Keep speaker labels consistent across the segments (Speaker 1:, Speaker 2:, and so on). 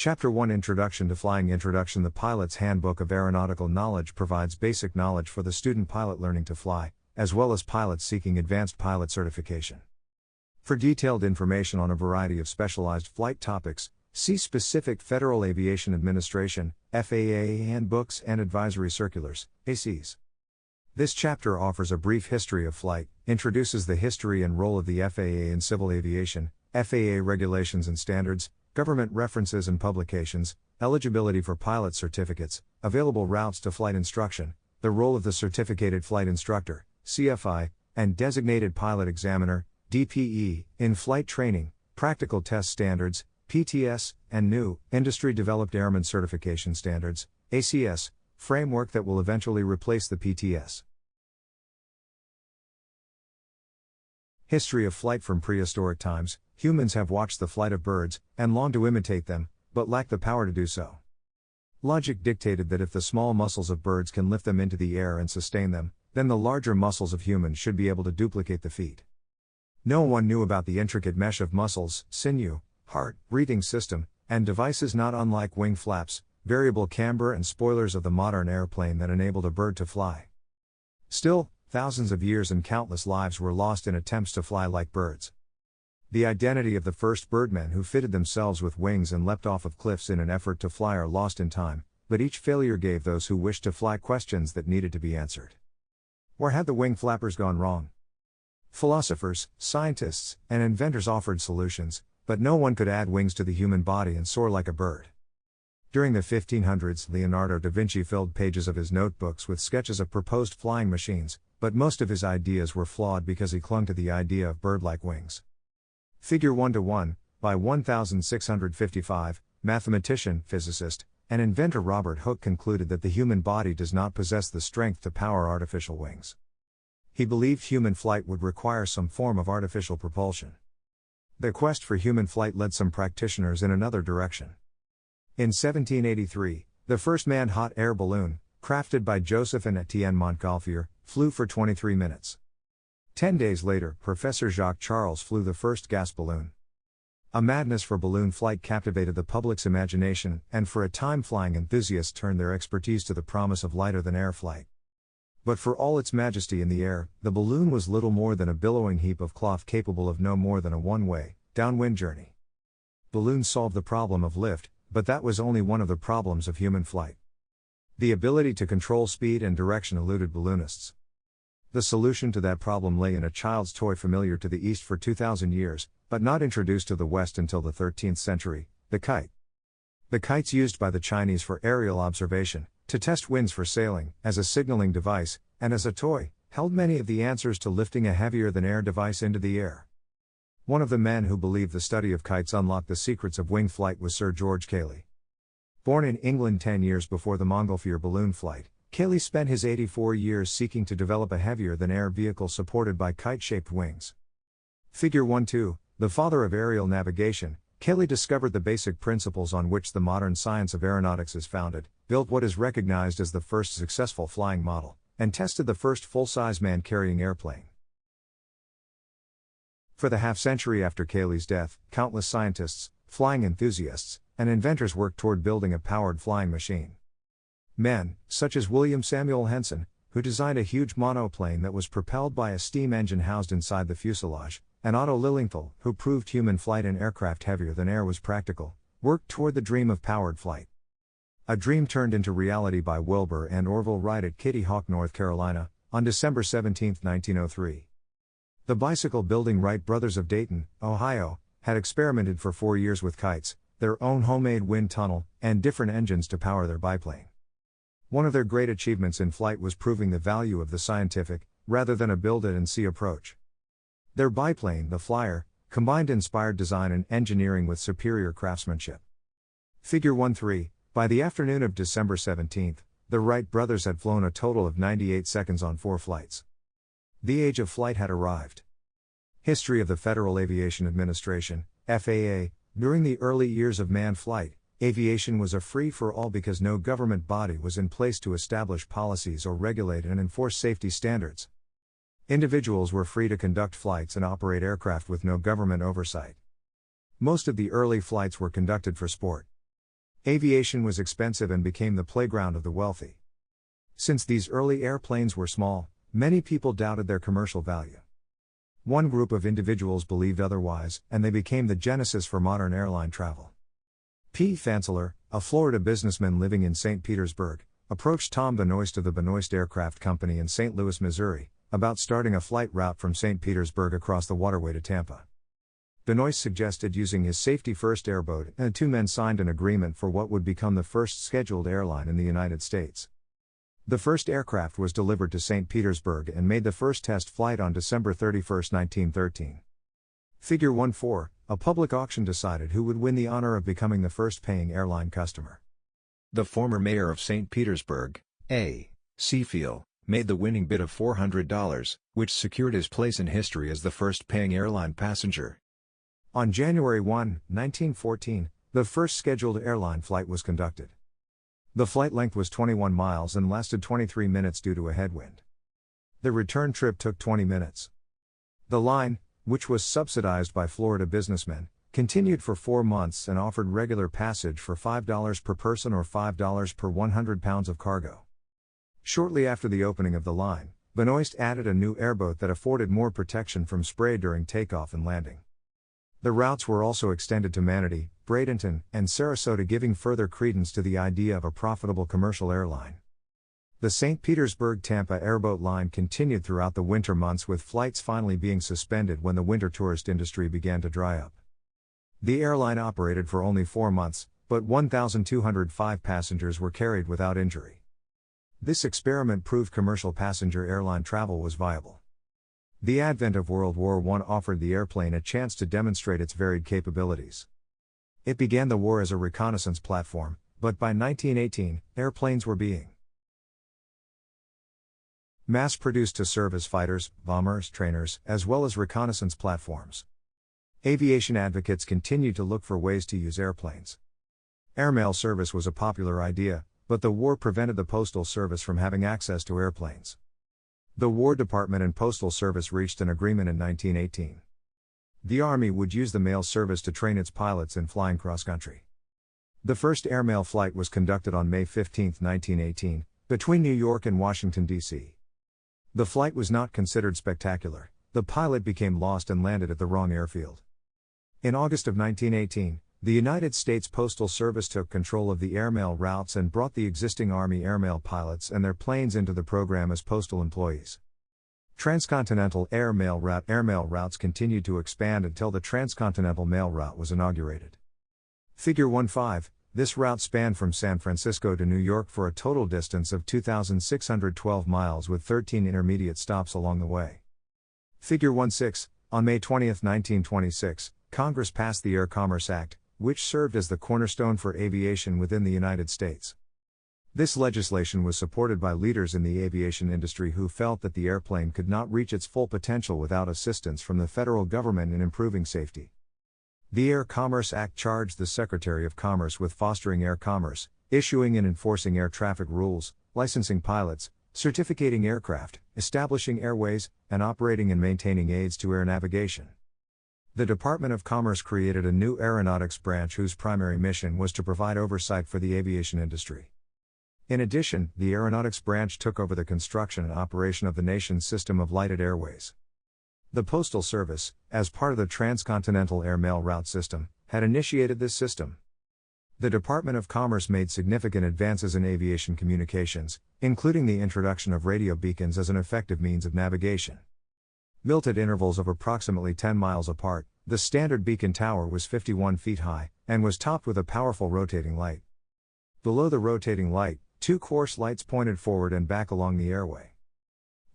Speaker 1: Chapter 1 Introduction to Flying Introduction. The Pilot's Handbook of Aeronautical Knowledge provides basic knowledge for the student pilot learning to fly, as well as pilots seeking advanced pilot certification. For detailed information on a variety of specialized flight topics, see specific Federal Aviation Administration (FAA) handbooks and advisory circulars (ACs). This chapter offers a brief history of flight, introduces the history and role of the FAA in civil aviation, FAA regulations and standards, government references and publications, eligibility for pilot certificates, available routes to flight instruction, the role of the certificated flight instructor, CFI, and designated pilot examiner, DPE, in flight training, practical test standards, PTS, and new, industry-developed airman certification standards, ACS, framework that will eventually replace the PTS. History of flight. From prehistoric times, humans have watched the flight of birds, and longed to imitate them, but lacked the power to do so. Logic dictated that if the small muscles of birds can lift them into the air and sustain them, then the larger muscles of humans should be able to duplicate the feat. No one knew about the intricate mesh of muscles, sinew, heart, breathing system, and devices not unlike wing flaps, variable camber and spoilers of the modern airplane that enabled a bird to fly. Still, thousands of years and countless lives were lost in attempts to fly like birds. The identity of the first birdmen who fitted themselves with wings and leapt off of cliffs in an effort to fly are lost in time, but each failure gave those who wished to fly questions that needed to be answered. Where had the wing flappers gone wrong? Philosophers, scientists, and inventors offered solutions, but no one could add wings to the human body and soar like a bird. During the 1500s, Leonardo da Vinci filled pages of his notebooks with sketches of proposed flying machines, but most of his ideas were flawed because he clung to the idea of bird-like wings. Figure 1:1, by 1655, mathematician, physicist, and inventor Robert Hooke concluded that the human body does not possess the strength to power artificial wings. He believed human flight would require some form of artificial propulsion. The quest for human flight led some practitioners in another direction. In 1783, the first manned hot air balloon, crafted by Joseph and Etienne Montgolfier, flew for 23 minutes. 10 days later, Professor Jacques Charles flew the first gas balloon. A madness for balloon flight captivated the public's imagination, and for a time flying enthusiasts turned their expertise to the promise of lighter-than-air flight. But for all its majesty in the air, the balloon was little more than a billowing heap of cloth capable of no more than a one-way, downwind journey. Balloons solved the problem of lift, but that was only one of the problems of human flight. The ability to control speed and direction eluded balloonists. The solution to that problem lay in a child's toy familiar to the East for 2,000 years, but not introduced to the West until the 13th century, the kite. The kites used by the Chinese for aerial observation, to test winds for sailing, as a signaling device, and as a toy, held many of the answers to lifting a heavier-than-air device into the air. One of the men who believed the study of kites unlocked the secrets of wing flight was Sir George Cayley. Born in England 10 years before the Montgolfier balloon flight, Cayley spent his 84 years seeking to develop a heavier-than-air vehicle supported by kite-shaped wings. Figure 1:2, the father of aerial navigation, Cayley discovered the basic principles on which the modern science of aeronautics is founded, built what is recognized as the first successful flying model, and tested the first full-size man-carrying airplane. For the half-century after Cayley's death, countless scientists, flying enthusiasts, and inventors worked toward building a powered flying machine. Men, such as William Samuel Henson, who designed a huge monoplane that was propelled by a steam engine housed inside the fuselage, and Otto Lilienthal, who proved human flight in aircraft heavier than air was practical, worked toward the dream of powered flight. A dream turned into reality by Wilbur and Orville Wright at Kitty Hawk, North Carolina, on December 17, 1903. The bicycle-building Wright brothers of Dayton, Ohio, had experimented for 4 years with kites, their own homemade wind tunnel, and different engines to power their biplane. One of their great achievements in flight was proving the value of the scientific, rather than a build-it-and-see approach. Their biplane, the Flyer, combined inspired design and engineering with superior craftsmanship. Figure 1:3, by the afternoon of December 17, the Wright brothers had flown a total of 98 seconds on 4 flights. The age of flight had arrived. History of the Federal Aviation Administration, FAA. During the early years of manned flight, aviation was a free-for-all because no government body was in place to establish policies or regulate and enforce safety standards. Individuals were free to conduct flights and operate aircraft with no government oversight. Most of the early flights were conducted for sport. Aviation was expensive and became the playground of the wealthy. Since these early airplanes were small, many people doubted their commercial value. One group of individuals believed otherwise, and they became the genesis for modern airline travel. P. Fanciller, a Florida businessman living in St. Petersburg, approached Tom Benoist of the Benoist Aircraft Company in St. Louis, Missouri, about starting a flight route from St. Petersburg across the waterway to Tampa. Benoist suggested using his safety-first airboat, and the two men signed an agreement for what would become the first scheduled airline in the United States. The first aircraft was delivered to St. Petersburg and made the first test flight on December 31, 1913. Figure 1.4, a public auction decided who would win the honor of becoming the first paying airline customer. The former mayor of St. Petersburg, A. Seafield, made the winning bid of $400, which secured his place in history as the first paying airline passenger. On January 1, 1914, the first scheduled airline flight was conducted. The flight length was 21 miles and lasted 23 minutes due to a headwind. The return trip took 20 minutes. The line, which was subsidized by Florida businessmen, continued for 4 months and offered regular passage for $5 per person or $5 per 100 pounds of cargo. Shortly after the opening of the line, Benoist added a new airboat that afforded more protection from spray during takeoff and landing. The routes were also extended to Manatee, Bradenton, and Sarasota, giving further credence to the idea of a profitable commercial airline. The St. Petersburg-Tampa airboat line continued throughout the winter months, with flights finally being suspended when the winter tourist industry began to dry up. The airline operated for only 4 months, but 1,205 passengers were carried without injury. This experiment proved commercial passenger airline travel was viable. The advent of World War I offered the airplane a chance to demonstrate its varied capabilities. It began the war as a reconnaissance platform, but by 1918, airplanes were being mass-produced to serve as fighters, bombers, trainers, as well as reconnaissance platforms. Aviation advocates continued to look for ways to use airplanes. Airmail service was a popular idea, but the war prevented the Postal Service from having access to airplanes. The War Department and Postal Service reached an agreement in 1918. The Army would use the mail service to train its pilots in flying cross-country. The first airmail flight was conducted on May 15, 1918, between New York and Washington, D.C. The flight was not considered spectacular. The pilot became lost and landed at the wrong airfield. In August of 1918, the United States Postal Service took control of the airmail routes and brought the existing Army airmail pilots and their planes into the program as postal employees. Transcontinental airmail routes continued to expand until the Transcontinental Mail Route was inaugurated. Figure 1.5, this route spanned from San Francisco to New York for a total distance of 2,612 miles with 13 intermediate stops along the way. Figure 1.6, on May 20, 1926, Congress passed the Air Commerce Act, which served as the cornerstone for aviation within the United States. This legislation was supported by leaders in the aviation industry who felt that the airplane could not reach its full potential without assistance from the federal government in improving safety. The Air Commerce Act charged the Secretary of Commerce with fostering air commerce, issuing and enforcing air traffic rules, licensing pilots, certificating aircraft, establishing airways, and operating and maintaining aids to air navigation. The Department of Commerce created a new aeronautics branch whose primary mission was to provide oversight for the aviation industry. In addition, the aeronautics branch took over the construction and operation of the nation's system of lighted airways. The Postal Service, as part of the Transcontinental Airmail Route System, had initiated this system. The Department of Commerce made significant advances in aviation communications, including the introduction of radio beacons as an effective means of navigation. Built at intervals of approximately 10 miles apart, the standard beacon tower was 51 feet high, and was topped with a powerful rotating light. Below the rotating light, 2 course lights pointed forward and back along the airway.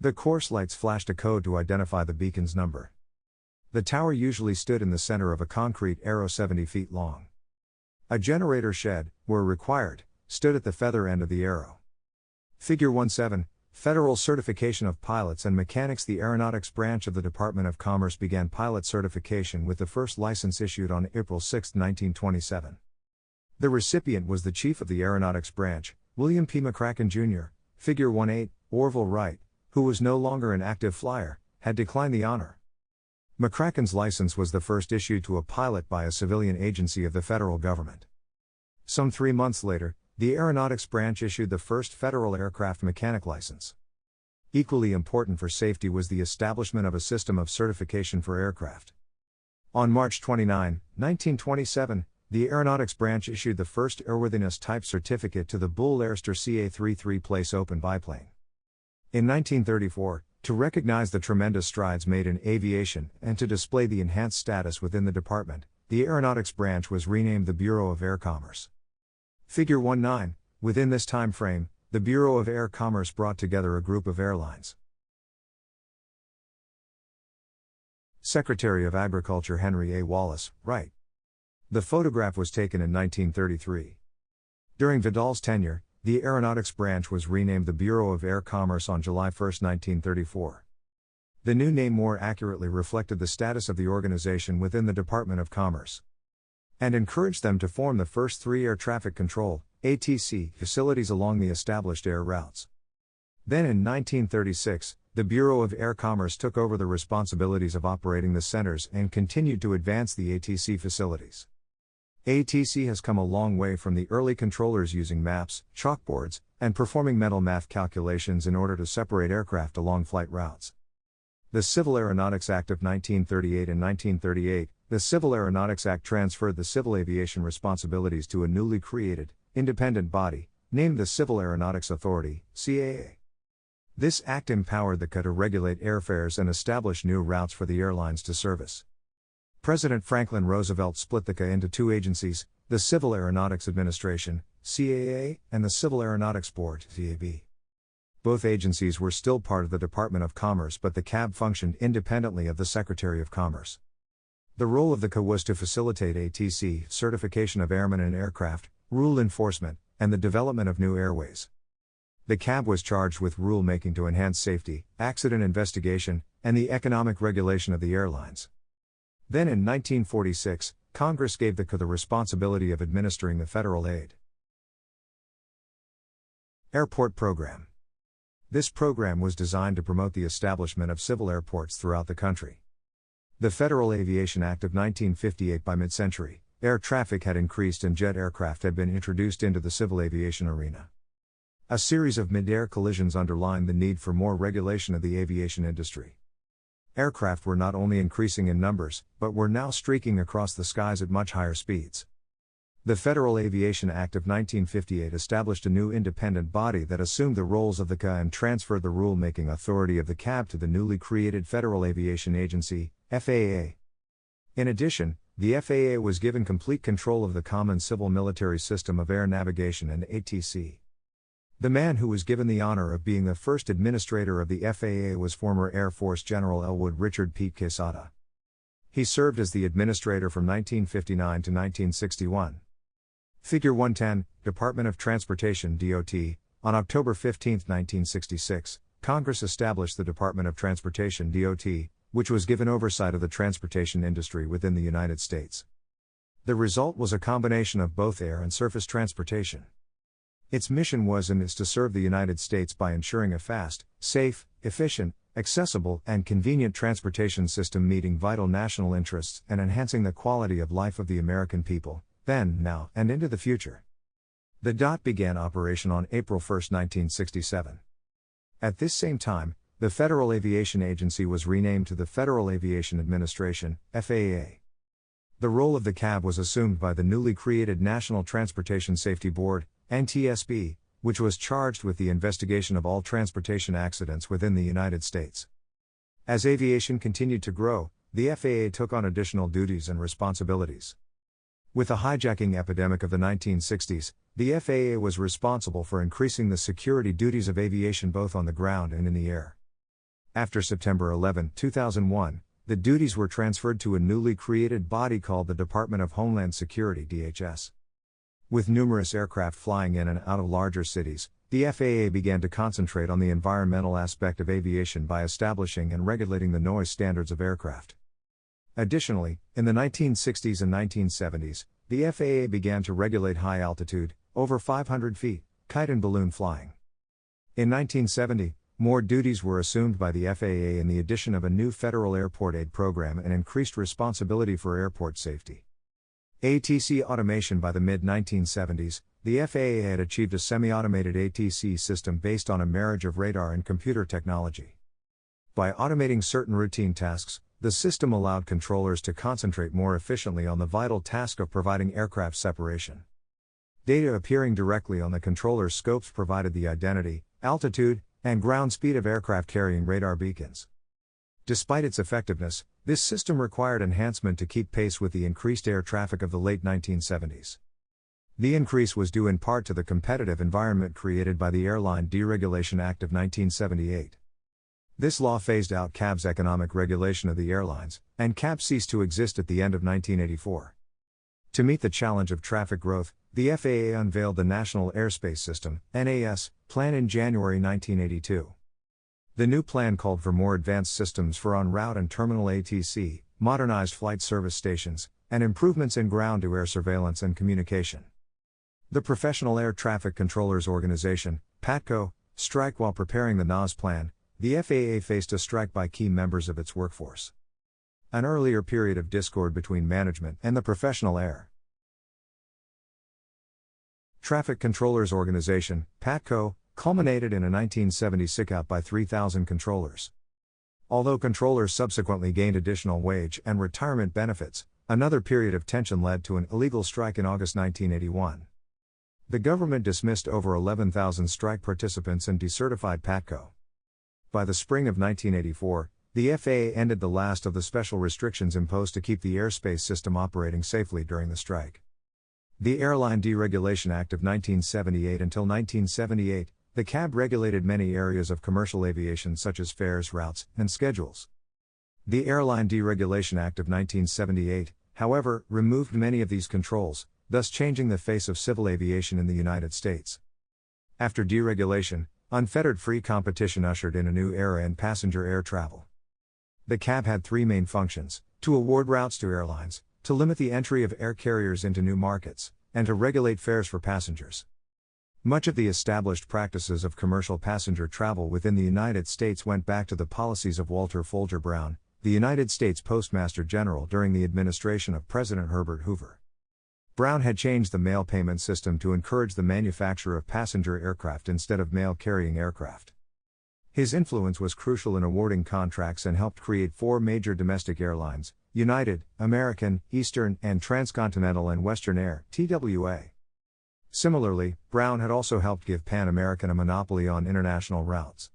Speaker 1: The course lights flashed a code to identify the beacon's number. The tower usually stood in the center of a concrete arrow 70 feet long. A generator shed, where required, stood at the feather end of the arrow. Figure 1.7, Federal Certification of Pilots and Mechanics. The Aeronautics Branch of the Department of Commerce began pilot certification with the first license issued on April 6, 1927. The recipient was the Chief of the Aeronautics Branch, William P. McCracken, Jr., Figure 1.8, Orville Wright, who was no longer an active flyer, had declined the honor. McCracken's license was the first issued to a pilot by a civilian agency of the federal government. Some 3 months later, the Aeronautics Branch issued the first federal aircraft mechanic license. Equally important for safety was the establishment of a system of certification for aircraft. On March 29, 1927, the Aeronautics Branch issued the first airworthiness type certificate to the Bull Airster CA-33 place open biplane. In 1934, to recognize the tremendous strides made in aviation and to display the enhanced status within the department, the Aeronautics Branch was renamed the Bureau of Air Commerce. Figure 19, within this time frame, the Bureau of Air Commerce brought together a group of airlines. Secretary of Agriculture Henry A. Wallace, right. The photograph was taken in 1933. During Vidal's tenure, the Aeronautics Branch was renamed the Bureau of Air Commerce on July 1, 1934. The new name more accurately reflected the status of the organization within the Department of Commerce and encouraged them to form the first 3 air traffic control (ATC) facilities along the established air routes. Then in 1936, the Bureau of Air Commerce took over the responsibilities of operating the centers and continued to advance the ATC facilities. ATC has come a long way from the early controllers using maps, chalkboards, and performing mental math calculations in order to separate aircraft along flight routes. The Civil Aeronautics Act of 1938 and 1938, the Civil Aeronautics Act transferred the civil aviation responsibilities to a newly created, independent body, named the Civil Aeronautics Authority, CAA. This act empowered the CAA to regulate airfares and establish new routes for the airlines to service. President Franklin Roosevelt split the CAA into 2 agencies, the Civil Aeronautics Administration, CAA, and the Civil Aeronautics Board, CAB. Both agencies were still part of the Department of Commerce, but the CAB functioned independently of the Secretary of Commerce. The role of the CAA was to facilitate ATC, certification of airmen and aircraft, rule enforcement, and the development of new airways. The CAB was charged with rule-making to enhance safety, accident investigation, and the economic regulation of the airlines. Then in 1946, Congress gave the CAA the responsibility of administering the federal aid. Airport Program. This program was designed to promote the establishment of civil airports throughout the country. The Federal Aviation Act of 1958. By mid-century, air traffic had increased and jet aircraft had been introduced into the civil aviation arena. A series of mid-air collisions underlined the need for more regulation of the aviation industry. Aircraft were not only increasing in numbers, but were now streaking across the skies at much higher speeds. The Federal Aviation Act of 1958 established a new independent body that assumed the roles of the CAA and transferred the rule-making authority of the CAB to the newly created Federal Aviation Agency, FAA. In addition, the FAA was given complete control of the Common Civil-Military System of Air Navigation and ATC. The man who was given the honor of being the first administrator of the FAA was former Air Force General Elwood Richard Pete Quesada. He served as the administrator from 1959 to 1961. Figure 110, Department of Transportation (DOT). On October 15, 1966, Congress established the Department of Transportation (DOT), which was given oversight of the transportation industry within the United States. The result was a combination of both air and surface transportation. Its mission was and is to serve the United States by ensuring a fast, safe, efficient, accessible, and convenient transportation system meeting vital national interests and enhancing the quality of life of the American people, then, now, and into the future. The DOT began operation on April 1, 1967. At this same time, the Federal Aviation Agency was renamed to the Federal Aviation Administration, FAA. The role of the CAB was assumed by the newly created National Transportation Safety Board, NTSB, which was charged with the investigation of all transportation accidents within the United States. As aviation continued to grow, the FAA took on additional duties and responsibilities. With the hijacking epidemic of the 1960s, the FAA was responsible for increasing the security duties of aviation both on the ground and in the air. After September 11, 2001, the duties were transferred to a newly created body called the Department of Homeland Security (DHS). With numerous aircraft flying in and out of larger cities, the FAA began to concentrate on the environmental aspect of aviation by establishing and regulating the noise standards of aircraft. Additionally, in the 1960s and 1970s, the FAA began to regulate high-altitude, over 500 feet, kite and balloon flying. In 1970, more duties were assumed by the FAA in the addition of a new federal airport aid program and increased responsibility for airport safety. ATC automation. By the mid-1970s, the FAA had achieved a semi-automated ATC system based on a marriage of radar and computer technology. By automating certain routine tasks, the system allowed controllers to concentrate more efficiently on the vital task of providing aircraft separation. Data appearing directly on the controller's scopes provided the identity, altitude, and ground speed of aircraft carrying radar beacons. Despite its effectiveness, this system required enhancement to keep pace with the increased air traffic of the late 1970s. The increase was due in part to the competitive environment created by the Airline Deregulation Act of 1978. This law phased out CAB's economic regulation of the airlines, and CAB ceased to exist at the end of 1984. To meet the challenge of traffic growth, the FAA unveiled the National Airspace System (NAS) plan in January 1982. The new plan called for more advanced systems for en-route and terminal ATC, modernized flight service stations, and improvements in ground-to-air surveillance and communication. The Professional Air Traffic Controllers Organization, PATCO, strike. While preparing the NAS plan, the FAA faced a strike by key members of its workforce. An earlier period of discord between management and the Professional Air Traffic Controllers Organization, PATCO, culminated in a 1970 sickout by 3,000 controllers. Although controllers subsequently gained additional wage and retirement benefits, another period of tension led to an illegal strike in August 1981. The government dismissed over 11,000 strike participants and decertified PATCO. By the spring of 1984, the FAA ended the last of the special restrictions imposed to keep the airspace system operating safely during the strike. The Airline Deregulation Act of 1978. Until 1978, the CAB regulated many areas of commercial aviation such as fares, routes, and schedules. The Airline Deregulation Act of 1978, however, removed many of these controls, thus changing the face of civil aviation in the United States. After deregulation, unfettered free competition ushered in a new era in passenger air travel. The CAB had three main functions: to award routes to airlines, to limit the entry of air carriers into new markets, and to regulate fares for passengers. Much of the established practices of commercial passenger travel within the United States went back to the policies of Walter Folger Brown, the United States Postmaster General during the administration of President Herbert Hoover. Brown had changed the mail payment system to encourage the manufacture of passenger aircraft instead of mail-carrying aircraft. His influence was crucial in awarding contracts and helped create four major domestic airlines: United, American, Eastern, and Transcontinental and Western Air (TWA). Similarly, Brown had also helped give Pan American a monopoly on international routes.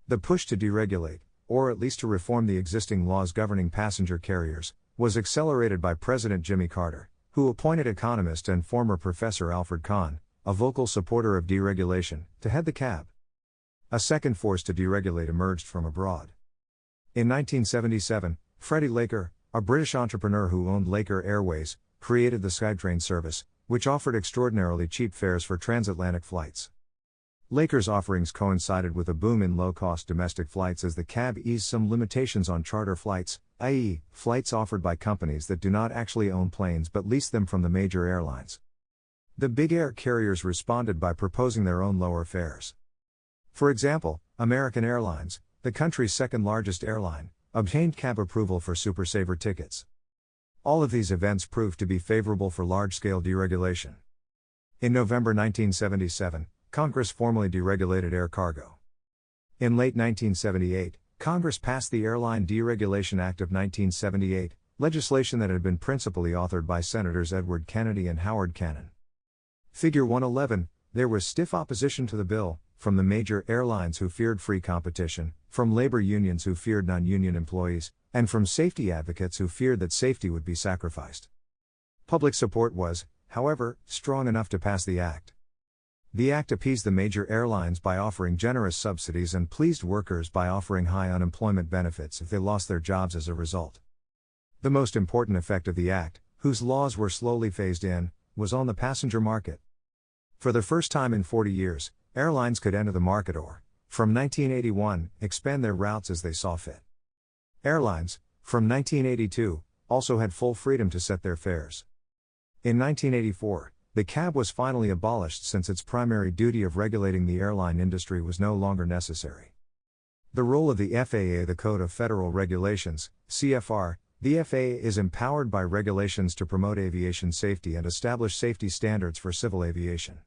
Speaker 1: The push to deregulate, or at least to reform the existing laws governing passenger carriers, was accelerated by President Jimmy Carter, who appointed economist and former professor Alfred Kahn, a vocal supporter of deregulation, to head the CAB. A second force to deregulate emerged from abroad. In 1977, Freddie Laker, a British entrepreneur who owned Laker Airways, created the SkyTrain service, which offered extraordinarily cheap fares for transatlantic flights. Laker's offerings coincided with a boom in low-cost domestic flights as the CAB eased some limitations on charter flights, i.e., flights offered by companies that do not actually own planes but lease them from the major airlines. The big air carriers responded by proposing their own lower fares. For example, American Airlines, the country's second-largest airline, obtained CAB approval for Super Saver tickets. All of these events proved to be favorable for large-scale deregulation. In November 1977, Congress formally deregulated air cargo. In late 1978, Congress passed the Airline Deregulation Act of 1978, legislation that had been principally authored by Senators Edward Kennedy and Howard Cannon. Figure 111, there was stiff opposition to the bill, from the major airlines who feared free competition, from labor unions who feared non-union employees, and from safety advocates who feared that safety would be sacrificed. Public support was, however, strong enough to pass the act. The act appeased the major airlines by offering generous subsidies and pleased workers by offering high unemployment benefits if they lost their jobs as a result. The most important effect of the act, whose laws were slowly phased in, was on the passenger market. For the first time in 40 years, airlines could enter the market or, from 1981, expand their routes as they saw fit. Airlines, from 1982, also had full freedom to set their fares. In 1984, the CAB was finally abolished since its primary duty of regulating the airline industry was no longer necessary. The role of the FAA, the Code of Federal Regulations, CFR, The FAA is empowered by regulations to promote aviation safety and establish safety standards for civil aviation.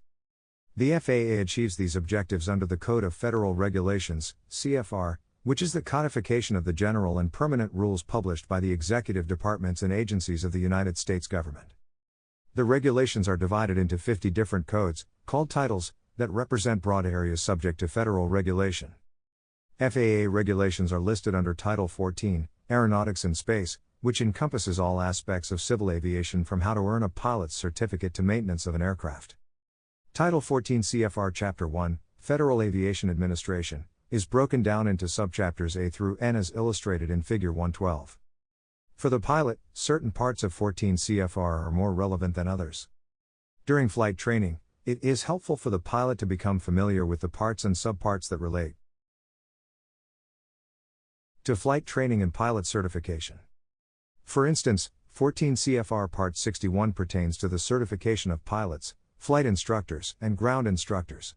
Speaker 1: The FAA achieves these objectives under the Code of Federal Regulations, CFR, which is the codification of the general and permanent rules published by the executive departments and agencies of the United States government. The regulations are divided into 50 different codes, called titles, that represent broad areas subject to federal regulation. FAA regulations are listed under Title 14, Aeronautics and Space, which encompasses all aspects of civil aviation from how to earn a pilot's certificate to maintenance of an aircraft. Title 14 CFR Chapter 1, Federal Aviation Administration, is broken down into subchapters A through N as illustrated in Figure 112. For the pilot, certain parts of 14 CFR are more relevant than others. During flight training, it is helpful for the pilot to become familiar with the parts and subparts that relate to flight training and pilot certification. For instance, 14 CFR Part 61 pertains to the certification of pilots, flight instructors, and ground instructors.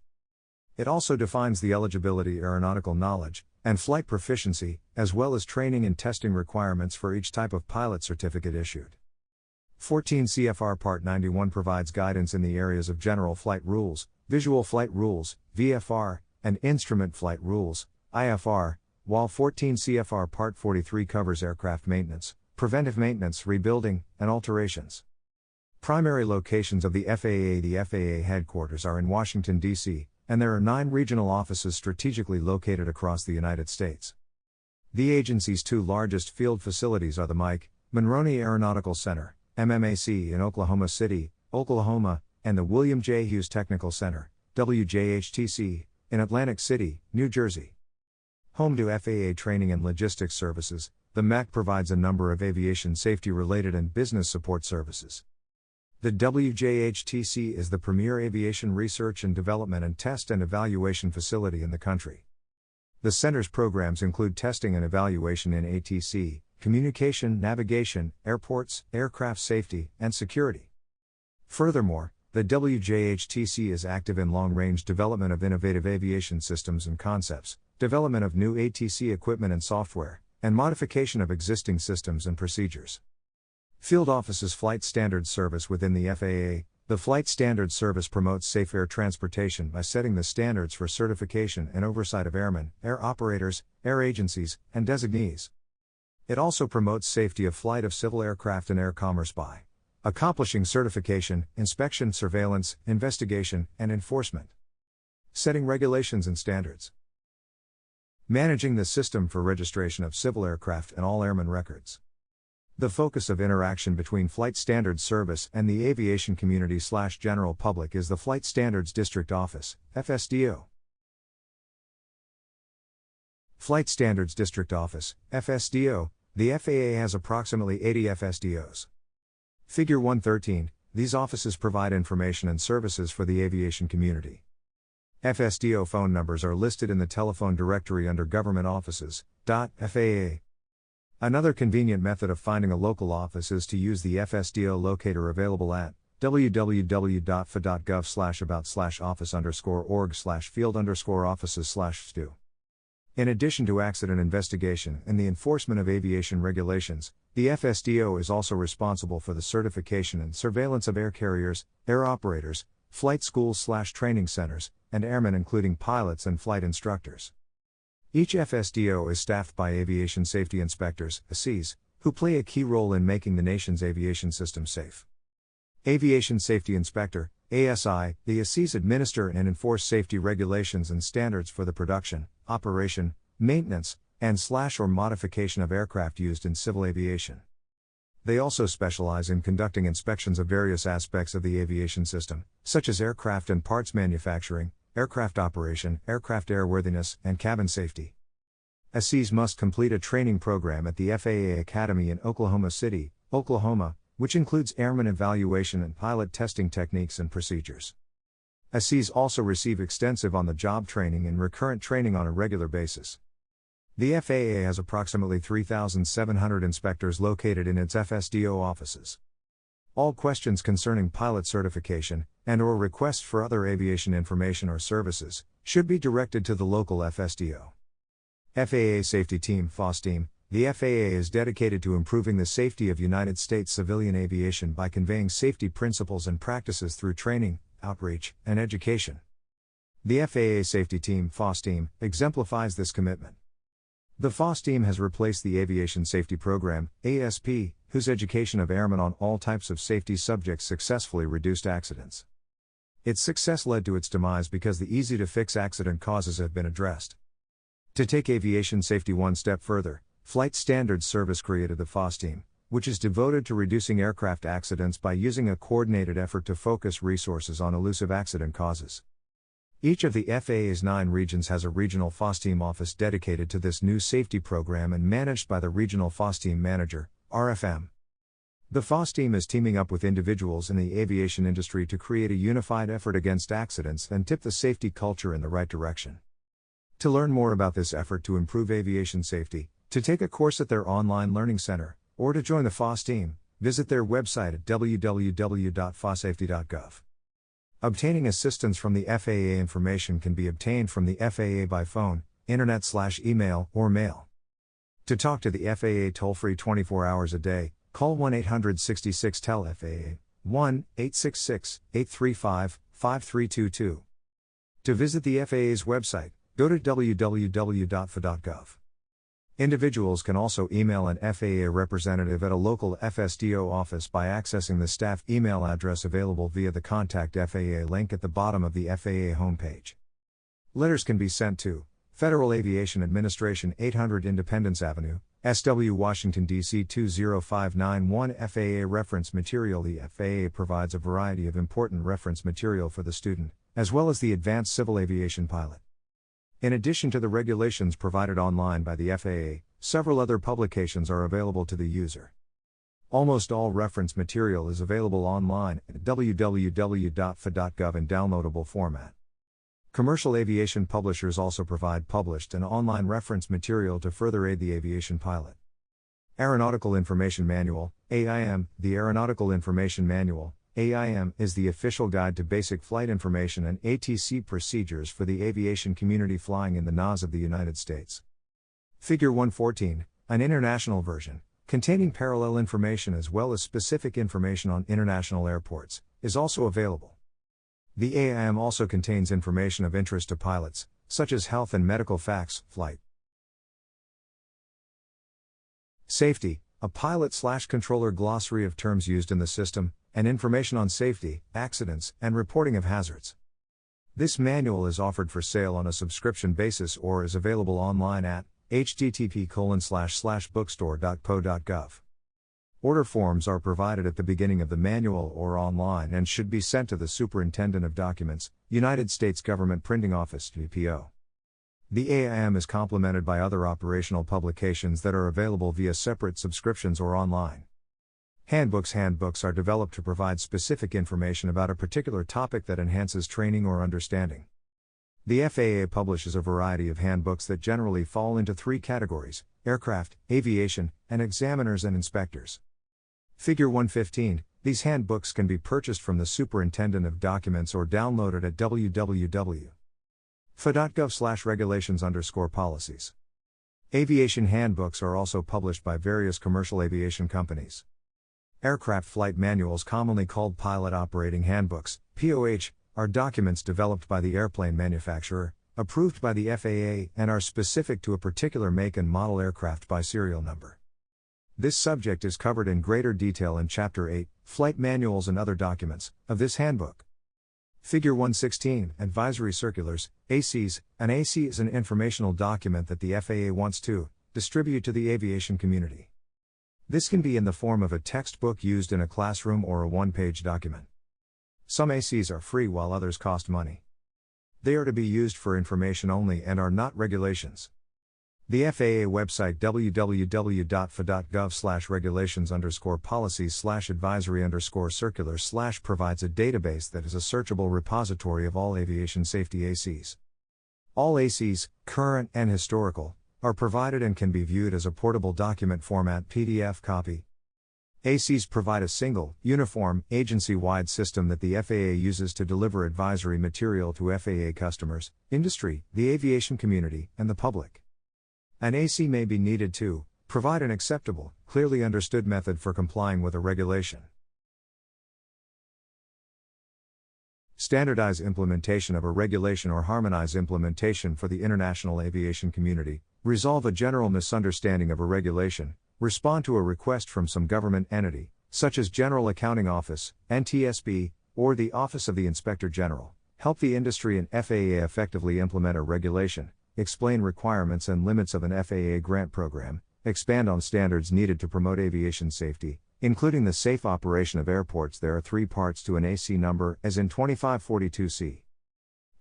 Speaker 1: It also defines the eligibility, aeronautical knowledge, and flight proficiency, as well as training and testing requirements for each type of pilot certificate issued. 14 CFR Part 91 provides guidance in the areas of general flight rules, visual flight rules, VFR, and instrument flight rules, IFR, while 14 CFR Part 43 covers aircraft maintenance, preventive maintenance, rebuilding, and alterations. Primary locations of the FAA. The FAA headquarters are in Washington, D.C., and there are 9 regional offices strategically located across the United States. The agency's 2 largest field facilities are the Mike Monroney Aeronautical Center, MMAC, in Oklahoma City, Oklahoma, and the William J. Hughes Technical Center, WJHTC, in Atlantic City, New Jersey. Home to FAA training and logistics services, the MAC provides a number of aviation safety-related and business support services. The WJHTC is the premier aviation research and development and test and evaluation facility in the country. The center's programs include testing and evaluation in ATC, communication, navigation, airports, aircraft safety, and security. Furthermore, the WJHTC is active in long-range development of innovative aviation systems and concepts, development of new ATC equipment and software, and modification of existing systems and procedures. Field Office's Flight Standards Service within the FAA. The Flight Standards Service promotes safe air transportation by setting the standards for certification and oversight of airmen, air operators, air agencies, and designees. It also promotes safety of flight of civil aircraft and air commerce by accomplishing certification, inspection, surveillance, investigation, and enforcement. Setting regulations and standards. Managing the system for registration of civil aircraft and all airman records. The focus of interaction between Flight Standards Service and the aviation community/general public is the Flight Standards District Office, FSDO. Flight Standards District Office, FSDO. The FAA has approximately 80 FSDOs. Figure 113, these offices provide information and services for the aviation community. FSDO phone numbers are listed in the telephone directory under Government Offices, FAA. Another convenient method of finding a local office is to use the FSDO locator available at www.fa.gov/about/office_org/field_offices/stu. In addition to accident investigation and the enforcement of aviation regulations, the FSDO is also responsible for the certification and surveillance of air carriers, air operators, flight schools/training centers, and airmen including pilots and flight instructors. Each FSDO is staffed by aviation safety inspectors, ASIs, who play a key role in making the nation's aviation system safe. Aviation Safety Inspector, ASI, the ASIs administer and enforce safety regulations and standards for the production, operation, maintenance, and/or modification of aircraft used in civil aviation. They also specialize in conducting inspections of various aspects of the aviation system, such as aircraft and parts manufacturing, aircraft operation, aircraft airworthiness, and cabin safety. ASIs must complete a training program at the FAA Academy in Oklahoma City, Oklahoma, which includes airman evaluation and pilot testing techniques and procedures. ASIs also receive extensive on-the-job training and recurrent training on a regular basis. The FAA has approximately 3,700 inspectors located in its FSDO offices. All questions concerning pilot certification, and/or requests for other aviation information or services, should be directed to the local FSDO. FAA Safety Team FOS Team. The FAA is dedicated to improving the safety of United States civilian aviation by conveying safety principles and practices through training, outreach, and education. The FAA Safety Team (FAS team) exemplifies this commitment. The FAS team has replaced the Aviation Safety Program, ASP, whose education of airmen on all types of safety subjects successfully reduced accidents. Its success led to its demise because the easy-to-fix accident causes have been addressed. To take aviation safety one step further, Flight Standards Service created the FAS team, which is devoted to reducing aircraft accidents by using a coordinated effort to focus resources on elusive accident causes. Each of the FAA's 9 regions has a regional FAS team office dedicated to this new safety program and managed by the Regional FAS Team Manager, RFM. The FAS team is teaming up with individuals in the aviation industry to create a unified effort against accidents and tip the safety culture in the right direction. To learn more about this effort to improve aviation safety, to take a course at their online learning center, or to join the FAS team, visit their website at www.fasafety.gov. Obtaining assistance from the FAA. Information can be obtained from the FAA by phone, internet/email, or mail. To talk to the FAA toll-free 24 hours a day, call 1-866-TEL-FAA, 1-866-835-5322. To visit the FAA's website, go to www.fa.gov. Individuals can also email an FAA representative at a local FSDO office by accessing the staff email address available via the Contact FAA link at the bottom of the FAA homepage. Letters can be sent to Federal Aviation Administration, 800 Independence Avenue, SW Washington, D.C. 20591. FAA reference material. The FAA provides a variety of important reference material for the student, as well as the advanced civil aviation pilot. In addition to the regulations provided online by the FAA, several other publications are available to the user. Almost all reference material is available online at www.fa.gov in downloadable format. Commercial aviation publishers also provide published and online reference material to further aid the aviation pilot. Aeronautical Information Manual, AIM. The Aeronautical Information Manual, AIM, is the official guide to basic flight information and ATC procedures for the aviation community flying in the NAS of the United States. Figure 114, an international version, containing parallel information as well as specific information on international airports, is also available. The AIM also contains information of interest to pilots, such as health and medical facts, flight safety, a pilot/controller glossary of terms used in the system, and information on safety, accidents, and reporting of hazards. This manual is offered for sale on a subscription basis or is available online at http://bookstore.po.gov. Order forms are provided at the beginning of the manual or online and should be sent to the Superintendent of Documents, United States Government Printing Office (UPO). The AIM is complemented by other operational publications that are available via separate subscriptions or online. Handbooks are developed to provide specific information about a particular topic that enhances training or understanding. The FAA publishes a variety of handbooks that generally fall into 3 categories: aircraft, aviation, and examiners and inspectors. Figure 115, these handbooks can be purchased from the Superintendent of Documents or downloaded at www.fa.gov/regulations_policies. Aviation handbooks are also published by various commercial aviation companies. Aircraft flight manuals, commonly called pilot operating handbooks, POH, are documents developed by the airplane manufacturer, approved by the FAA, and are specific to a particular make and model aircraft by serial number. This subject is covered in greater detail in Chapter 8, Flight Manuals and Other Documents, of this handbook. Figure 116, Advisory Circulars, ACs. An AC is an informational document that the FAA wants to distribute to the aviation community. This can be in the form of a textbook used in a classroom or a one-page document. Some ACs are free while others cost money. They are to be used for information only and are not regulations. The FAA website www.fa.gov/regulations_policies/advisory_circulars/ provides a database that is a searchable repository of all aviation safety ACs. All ACs, current and historical, are provided and can be viewed as a portable document format PDF copy. ACs provide a single, uniform, agency-wide system that the FAA uses to deliver advisory material to FAA customers, industry, the aviation community, and the public. An AC may be needed to Provide an acceptable, clearly understood method for complying with a regulation. Standardize implementation of a regulation or harmonize implementation for the international aviation community. Resolve a general misunderstanding of a regulation. Respond to a request from some government entity, such as General Accounting Office, NTSB, or the Office of the Inspector General. Help the industry and FAA effectively implement a regulation. Explain requirements and limits of an FAA grant program. Expand on standards needed to promote aviation safety, including the safe operation of airports. There are 3 parts to an AC number, as in 2542C.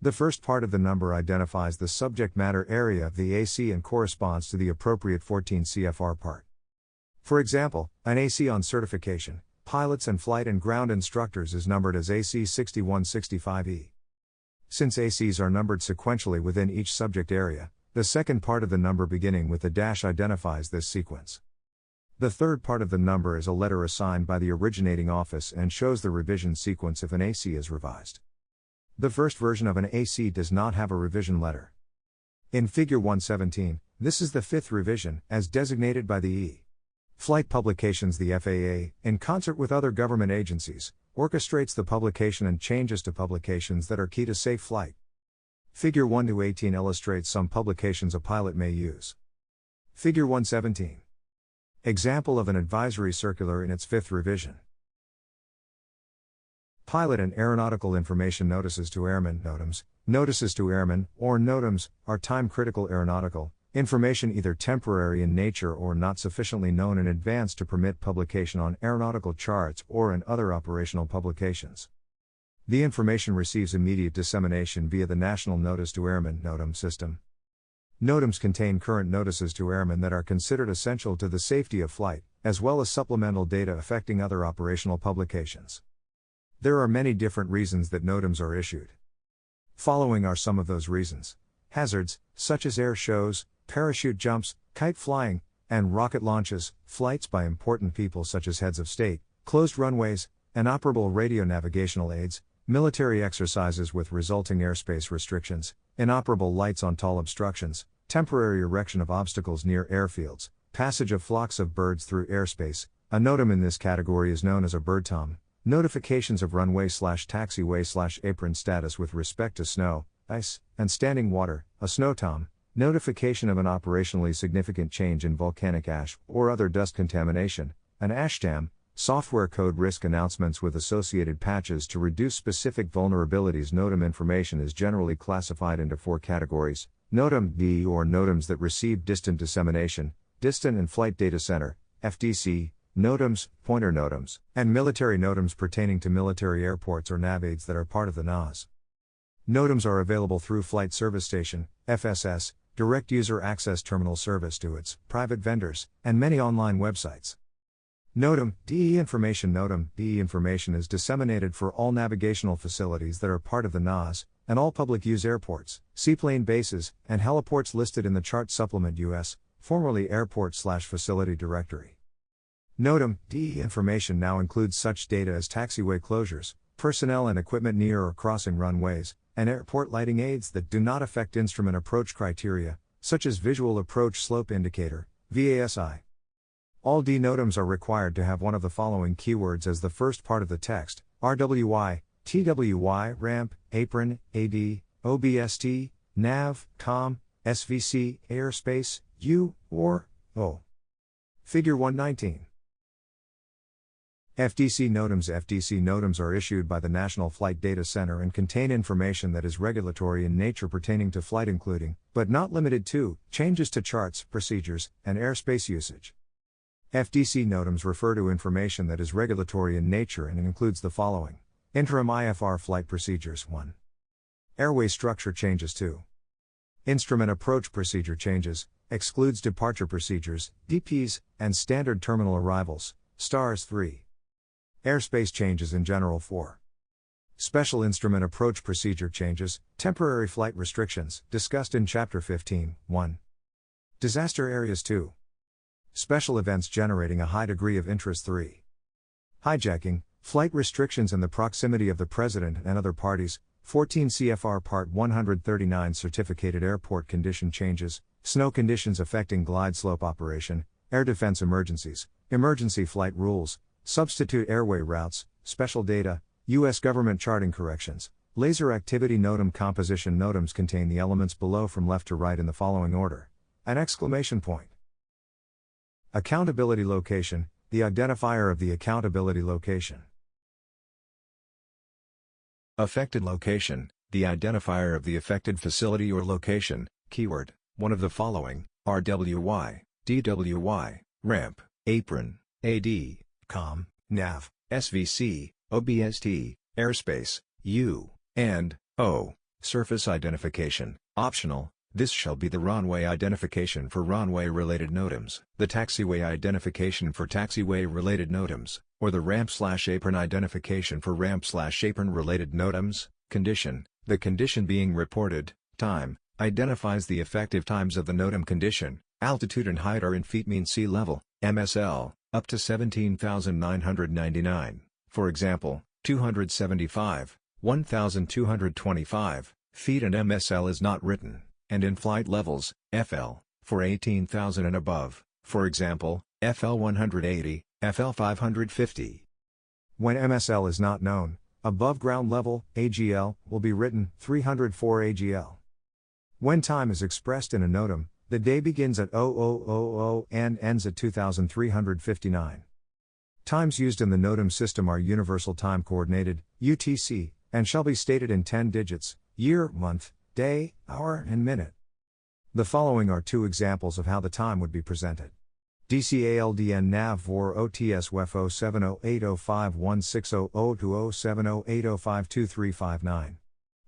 Speaker 1: The first part of the number identifies the subject matter area of the AC and corresponds to the appropriate 14 CFR part. For example, an AC on certification, pilots and flight and ground instructors is numbered as AC 6165E. Since ACs are numbered sequentially within each subject area, the second part of the number beginning with the dash identifies this sequence. The third part of the number is a letter assigned by the originating office and shows the revision sequence if an AC is revised. The first version of an AC does not have a revision letter. In Figure 117, this is the 5th revision, as designated by the E. Flight Publications. The FAA, in concert with other government agencies, orchestrates the publication and changes to publications that are key to safe flight. Figure 1-18 illustrates some publications a pilot may use. Figure 117. Example of an advisory circular in its 5th revision. Pilot and aeronautical information notices to airmen. NOTAMs. Notices to airmen, or NOTAMs, are time-critical aeronautical information either temporary in nature or not sufficiently known in advance to permit publication on aeronautical charts or in other operational publications. The information receives immediate dissemination via the National Notice to Airmen (NOTAM) system. NOTAMs contain current notices to airmen that are considered essential to the safety of flight, as well as supplemental data affecting other operational publications. There are many different reasons that NOTAMs are issued. Following are some of those reasons. Hazards, such as air shows, parachute jumps, kite flying, and rocket launches, flights by important people such as heads of state, closed runways, inoperable radio navigational aids, military exercises with resulting airspace restrictions, inoperable lights on tall obstructions, temporary erection of obstacles near airfields, passage of flocks of birds through airspace. A NOTAM in this category is known as a bird tom. Notifications of runway/taxiway/apron status with respect to snow, ice, and standing water. A snow tom. Notification of an operationally significant change in volcanic ash or other dust contamination. An ASHTAM. Software code risk announcements with associated patches to reduce specific vulnerabilities. NOTAM information is generally classified into 4 categories: NOTAM D or NOTAMs that receive distant dissemination, distant and flight data center, FDC, NOTAMs, pointer NOTAMs, and military NOTAMs pertaining to military airports or navaids that are part of the NAS. NOTAMs are available through Flight Service Station, FSS, Direct User Access Terminal Service to its private vendors, and many online websites. NOTAM DE information. NOTAM DE information is disseminated for all navigational facilities that are part of the NAS, and all public use airports, seaplane bases, and heliports listed in the Chart Supplement US, formerly Airport/Facility Directory. NOTAM DE information now includes such data as taxiway closures, personnel and equipment near or crossing runways, and airport lighting aids that do not affect instrument approach criteria, such as Visual Approach Slope Indicator, VASI. All D NOTAMs are required to have one of the following keywords as the first part of the text: RWI, TWI, ramp, apron, AD, OBST, nav, com, SVC, airspace, U, or O. Figure 119. FDC NOTAMs. FDC NOTAMs are issued by the National Flight Data Center and contain information that is regulatory in nature pertaining to flight, including, but not limited to, changes to charts, procedures, and airspace usage. FDC NOTAMs refer to information that is regulatory in nature and includes the following: interim IFR flight procedures 1. Airway structure changes 2. Instrument approach procedure changes, excludes departure procedures, DPs, and standard terminal arrivals, STARS 3. Airspace changes in general 4. Special instrument approach procedure changes, temporary flight restrictions, discussed in Chapter 15, 1. Disaster areas 2. Special events generating a high degree of interest 3. Hijacking, flight restrictions and the proximity of the President and other parties, 14 CFR Part 139 Certificated airport condition changes, snow conditions affecting glide slope operation, air defense emergencies, emergency flight rules, substitute airway routes, special data, U.S. government charting corrections, laser activity NOTAM composition. NOTAMs contain the elements below from left to right in the following order. An exclamation point. Accountability location, the identifier of the accountability location.
Speaker 2: Affected location, the identifier of the affected facility or location. Keyword, one of the following: RWY, DWY, ramp, apron, AD,
Speaker 1: Com, Nav,
Speaker 2: SVC, OBST, airspace, U, and O. Surface identification, optional. This shall be the runway identification for runway-related NOTAMs, the taxiway identification for taxiway-related NOTAMs, or the ramp/apron identification for ramp/apron-related NOTAMs. Condition, the condition being reported. Time, identifies the effective times of the NOTAM condition. Altitude and height are in feet mean sea level, MSL, up to 17,999, for example, 275, 1,225 feet, and MSL is not written, and in flight levels, FL, for 18,000 and above, for example, FL 180, FL 550.
Speaker 1: When MSL is not known, above ground level, AGL, will be written 304 AGL. When time is expressed in a NOTAM, the day begins at 0000 and ends at 2359. Times used in the NOTAM system are Universal Time Coordinated, UTC, and shall be stated in 10 digits: year, month, day, hour, and minute. The following are two examples of how the time would be presented. DCALDN NAV VOR OTS WEF 070805160020708052359.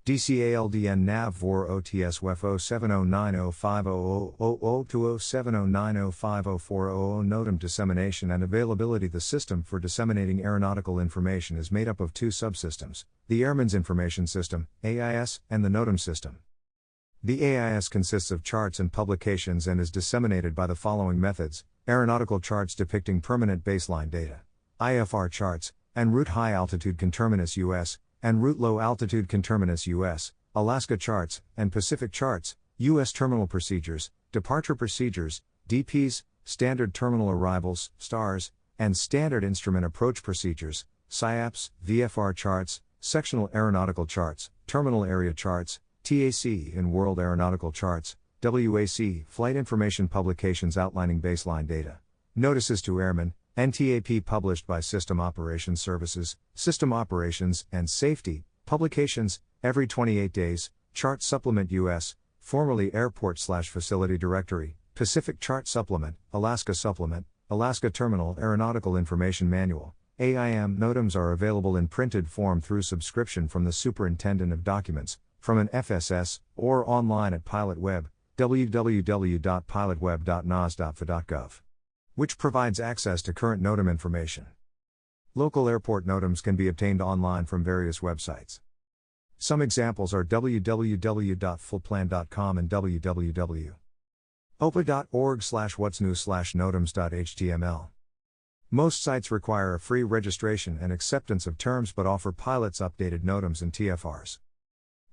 Speaker 1: DCALDN NAV VOR OTS WEF 070905000207090504000. NOTAM dissemination and availability. The system for disseminating aeronautical information is made up of two subsystems: the Airman's Information System, AIS, and the NOTAM system. The AIS consists of charts and publications and is disseminated by the following methods: aeronautical charts depicting permanent baseline data, IFR charts, en route high altitude conterminus US, en route low altitude conterminus US, Alaska charts, and Pacific charts, US terminal procedures, departure procedures, DPs, standard terminal arrivals, STARS, and standard instrument approach procedures, SIAPs, VFR charts, sectional aeronautical charts, terminal area charts, TAC and World Aeronautical Charts, WAC, flight information publications outlining baseline data. Notices to Airmen, NTAP published by System Operations Services, System Operations and Safety, publications, every 28 days, Chart Supplement US, formerly Airport/Facility Directory, Pacific Chart Supplement, Alaska Supplement, Alaska Terminal Aeronautical Information Manual, AIM. NOTAMs are available in printed form through subscription from the Superintendent of Documents, from an FSS, or online at PilotWeb, www.pilotweb.nas.fa.gov, which provides access to current NOTAM information. Local airport NOTAMs can be obtained online from various websites. Some examples are www.fullplan.com and www.opa.org/whatsnew/notams.html. Most sites require a free registration and acceptance of terms but offer pilots updated NOTAMs and TFRs.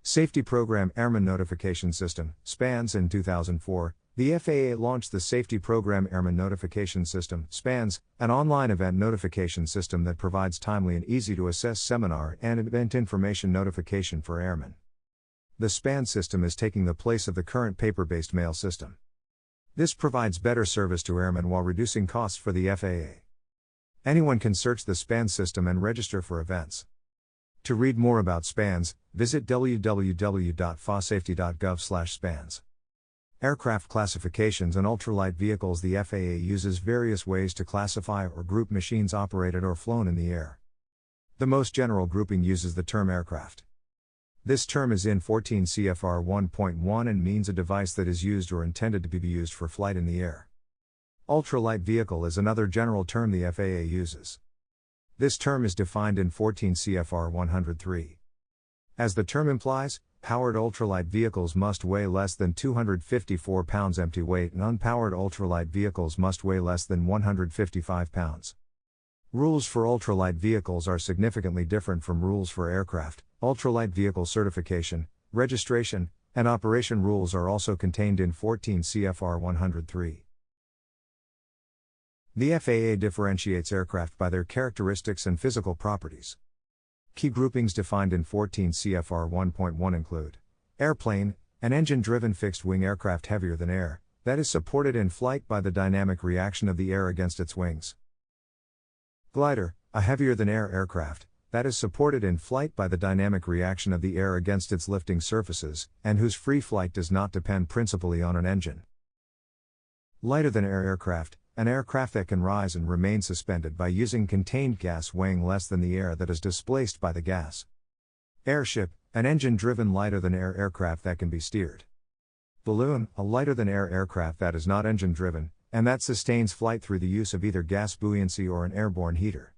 Speaker 1: Safety Program Airman Notification System, SPANS. In 2004, the FAA launched the Safety Program Airman Notification System, SPANS, an online event notification system that provides timely and easy-to-assess seminar and event information notification for airmen. The SPANS system is taking the place of the current paper-based mail system. This provides better service to airmen while reducing costs for the FAA. Anyone can search the SPANS system and register for events. To read more about SPANS, visit www.fasafety.gov/SPANS. Aircraft classifications and ultralight vehicles. The FAA uses various ways to classify or group machines operated or flown in the air. The most general grouping uses the term aircraft. This term is in 14 CFR 1.1 and means a device that is used or intended to be used for flight in the air. Ultralight vehicle is another general term the FAA uses. This term is defined in 14 CFR 103. As the term implies, powered ultralight vehicles must weigh less than 254 pounds empty weight and unpowered ultralight vehicles must weigh less than 155 pounds. Rules for ultralight vehicles are significantly different from rules for aircraft. Ultralight vehicle certification, registration, and operation rules are also contained in 14 CFR 103. The FAA differentiates aircraft by their characteristics and physical properties. Key groupings defined in 14 CFR 1.1 include airplane, an engine-driven fixed-wing aircraft heavier than air, that is supported in flight by the dynamic reaction of the air against its wings. Glider, a heavier-than-air aircraft, that is supported in flight by the dynamic reaction of the air against its lifting surfaces, and whose free flight does not depend principally on an engine. Lighter-than-air aircraft, an aircraft that can rise and remain suspended by using contained gas weighing less than the air that is displaced by the gas. Airship, an engine-driven lighter-than-air aircraft that can be steered. Balloon, a lighter-than-air aircraft that is not engine-driven, and that sustains flight through the use of either gas buoyancy or an airborne heater.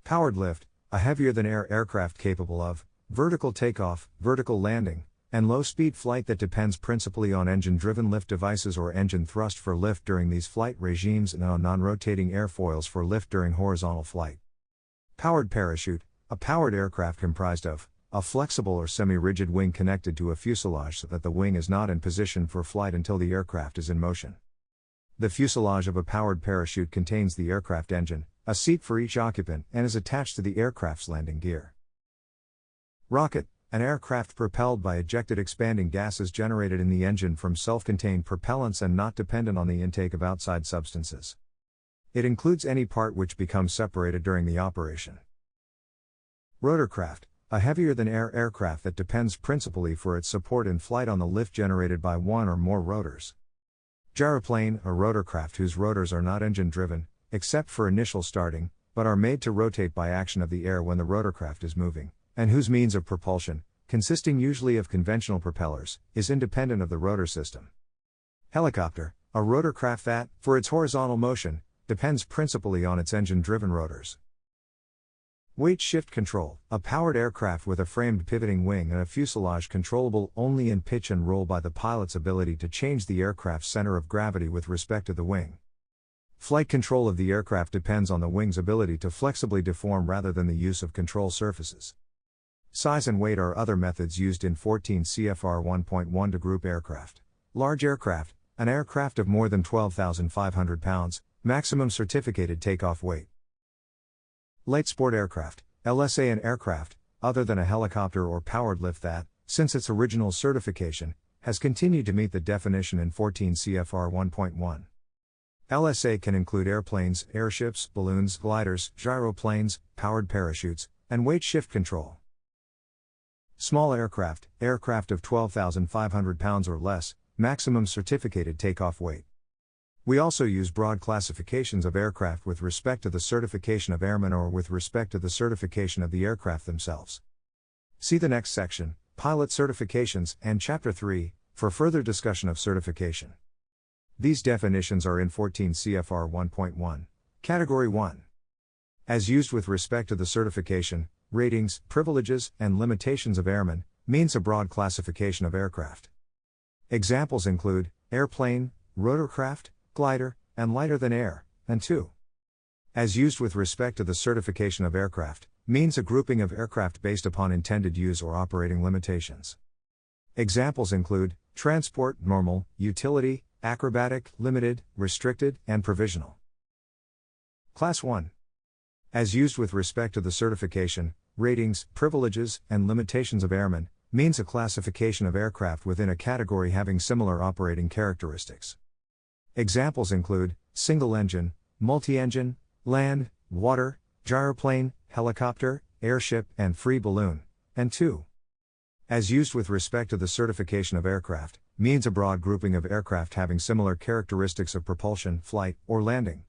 Speaker 1: Powered lift, a heavier-than-air aircraft capable of vertical takeoff, vertical landing, and low-speed flight that depends principally on engine-driven lift devices or engine thrust for lift during these flight regimes and on non-rotating airfoils for lift during horizontal flight. Powered parachute, a powered aircraft comprised of a flexible or semi-rigid wing connected to a fuselage so that the wing is not in position for flight until the aircraft is in motion. The fuselage of a powered parachute contains the aircraft engine, a seat for each occupant, and is attached to the aircraft's landing gear. Rocket, an aircraft propelled by ejected expanding gases generated in the engine from self-contained propellants and not dependent on the intake of outside substances. It includes any part which becomes separated during the operation. Rotorcraft, a heavier-than-air aircraft that depends principally for its support in flight on the lift generated by one or more rotors. Gyroplane, a rotorcraft whose rotors are not engine-driven, except for initial starting, but are made to rotate by action of the air when the rotorcraft is moving, and whose means of propulsion, consisting usually of conventional propellers, is independent of the rotor system. Helicopter, a rotorcraft that, for its horizontal motion, depends principally on its engine-driven rotors. Weight shift control, a powered aircraft with a framed pivoting wing and a fuselage controllable only in pitch and roll by the pilot's ability to change the aircraft's center of gravity with respect to the wing. Flight control of the aircraft depends on the wing's ability to flexibly deform rather than the use of control surfaces. Size and weight are other methods used in 14 CFR 1.1 to group aircraft. Large aircraft, an aircraft of more than 12,500 pounds, maximum certificated takeoff weight. Light sport aircraft, LSA, an aircraft, other than a helicopter or powered lift that, since its original certification, has continued to meet the definition in 14 CFR 1.1. LSA can include airplanes, airships, balloons, gliders, gyroplanes, powered parachutes, and weight shift control. Small aircraft, aircraft of 12,500 pounds or less, maximum certificated takeoff weight. We also use broad classifications of aircraft with respect to the certification of airmen or with respect to the certification of the aircraft themselves. See the next section, Pilot Certifications, and Chapter 3, for further discussion of certification. These definitions are in 14 CFR 1.1, Category 1. As used with respect to the certification, ratings, privileges, and limitations of airmen, means a broad classification of aircraft. Examples include airplane, rotorcraft, glider, and lighter than air, and 2. As used with respect to the certification of aircraft, means a grouping of aircraft based upon intended use or operating limitations. Examples include transport, normal, utility, acrobatic, limited, restricted, and provisional. Class 1. As used with respect to the certification, ratings, privileges, and limitations of airmen, means a classification of aircraft within a category having similar operating characteristics. Examples include single engine, multi-engine, land, water, gyroplane, helicopter, airship, and free balloon, and 2. As used with respect to the certification of aircraft, means a broad grouping of aircraft having similar characteristics of propulsion, flight, or landing.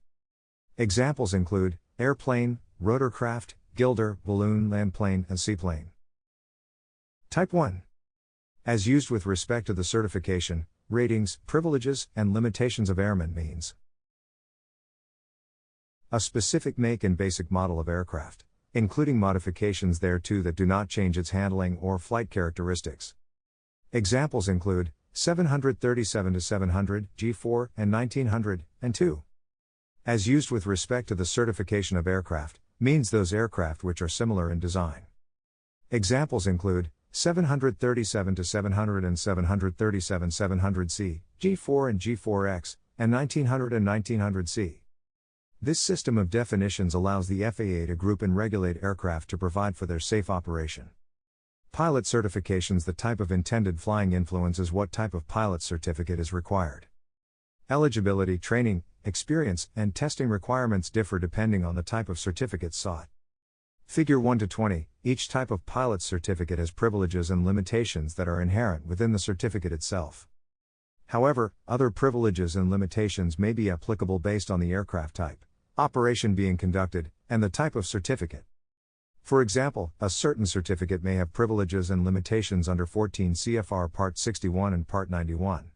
Speaker 1: Examples include airplane, rotorcraft, gilder, balloon, landplane, and seaplane. Type 1. As used with respect to the certification, ratings, privileges, and limitations of airmen means a specific make and basic model of aircraft, including modifications thereto that do not change its handling or flight characteristics. Examples include 737-700, G4, and 1900, and 2. As used with respect to the certification of aircraft, means those aircraft which are similar in design. Examples include 737-700 and 737-700C, G4 and G4X, and 1900 and 1900C. This system of definitions allows the FAA to group and regulate aircraft to provide for their safe operation. Pilot certifications. The type of intended flying influences what type of pilot certificate is required. Eligibility, training, experience, and testing requirements differ depending on the type of certificate sought. Figure 1 to 20, each type of pilot certificate has privileges and limitations that are inherent within the certificate itself. However, other privileges and limitations may be applicable based on the aircraft type, operation being conducted, and the type of certificate. For example, a certain certificate may have privileges and limitations under 14 CFR Part 61 and Part 91.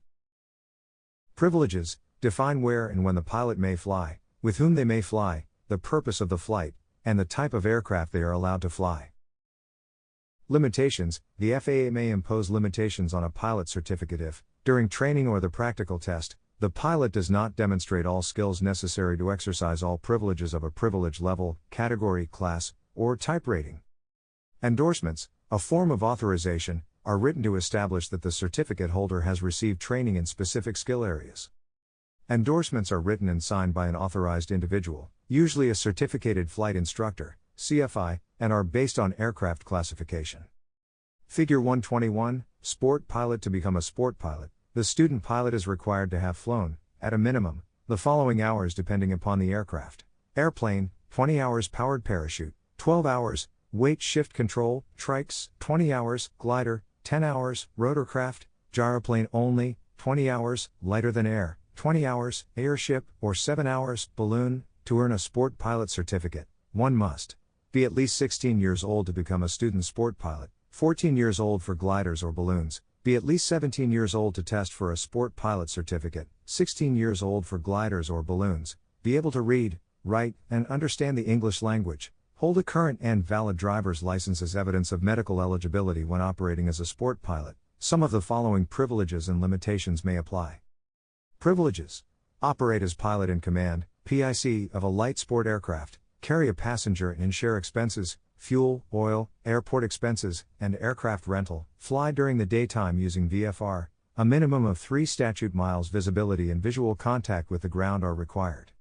Speaker 1: Privileges define where and when the pilot may fly, with whom they may fly, the purpose of the flight, and the type of aircraft they are allowed to fly. Limitations. The FAA may impose limitations on a pilot certificate if, during training or the practical test, the pilot does not demonstrate all skills necessary to exercise all privileges of a privilege level, category, class, or type rating. Endorsements, a form of authorization, are written to establish that the certificate holder has received training in specific skill areas. Endorsements are written and signed by an authorized individual, usually a certificated flight instructor, CFI, and are based on aircraft classification. Figure 121, Sport Pilot. To become a sport pilot, the student pilot is required to have flown, at a minimum, the following hours depending upon the aircraft. Airplane, 20 hours. Powered parachute, 12 hours. Weight shift control, trikes, 20 hours. Glider, 10 hours. Rotorcraft, gyroplane only, 20 hours. Lighter than air, 20 hours. Airship, or 7 hours. Balloon. To earn a sport pilot certificate, one must be at least 16 years old to become a student sport pilot, 14 years old for gliders or balloons, be at least 17 years old to test for a sport pilot certificate, 16 years old for gliders or balloons, be able to read, write, and understand the English language, hold a current and valid driver's license as evidence of medical eligibility when operating as a sport pilot. Some of the following privileges and limitations may apply. Privileges: operate as pilot in command, PIC, of a light sport aircraft, carry a passenger and share expenses, fuel, oil, airport expenses, and aircraft rental, fly during the daytime using VFR, a minimum of 3 statute miles visibility and visual contact with the ground are required.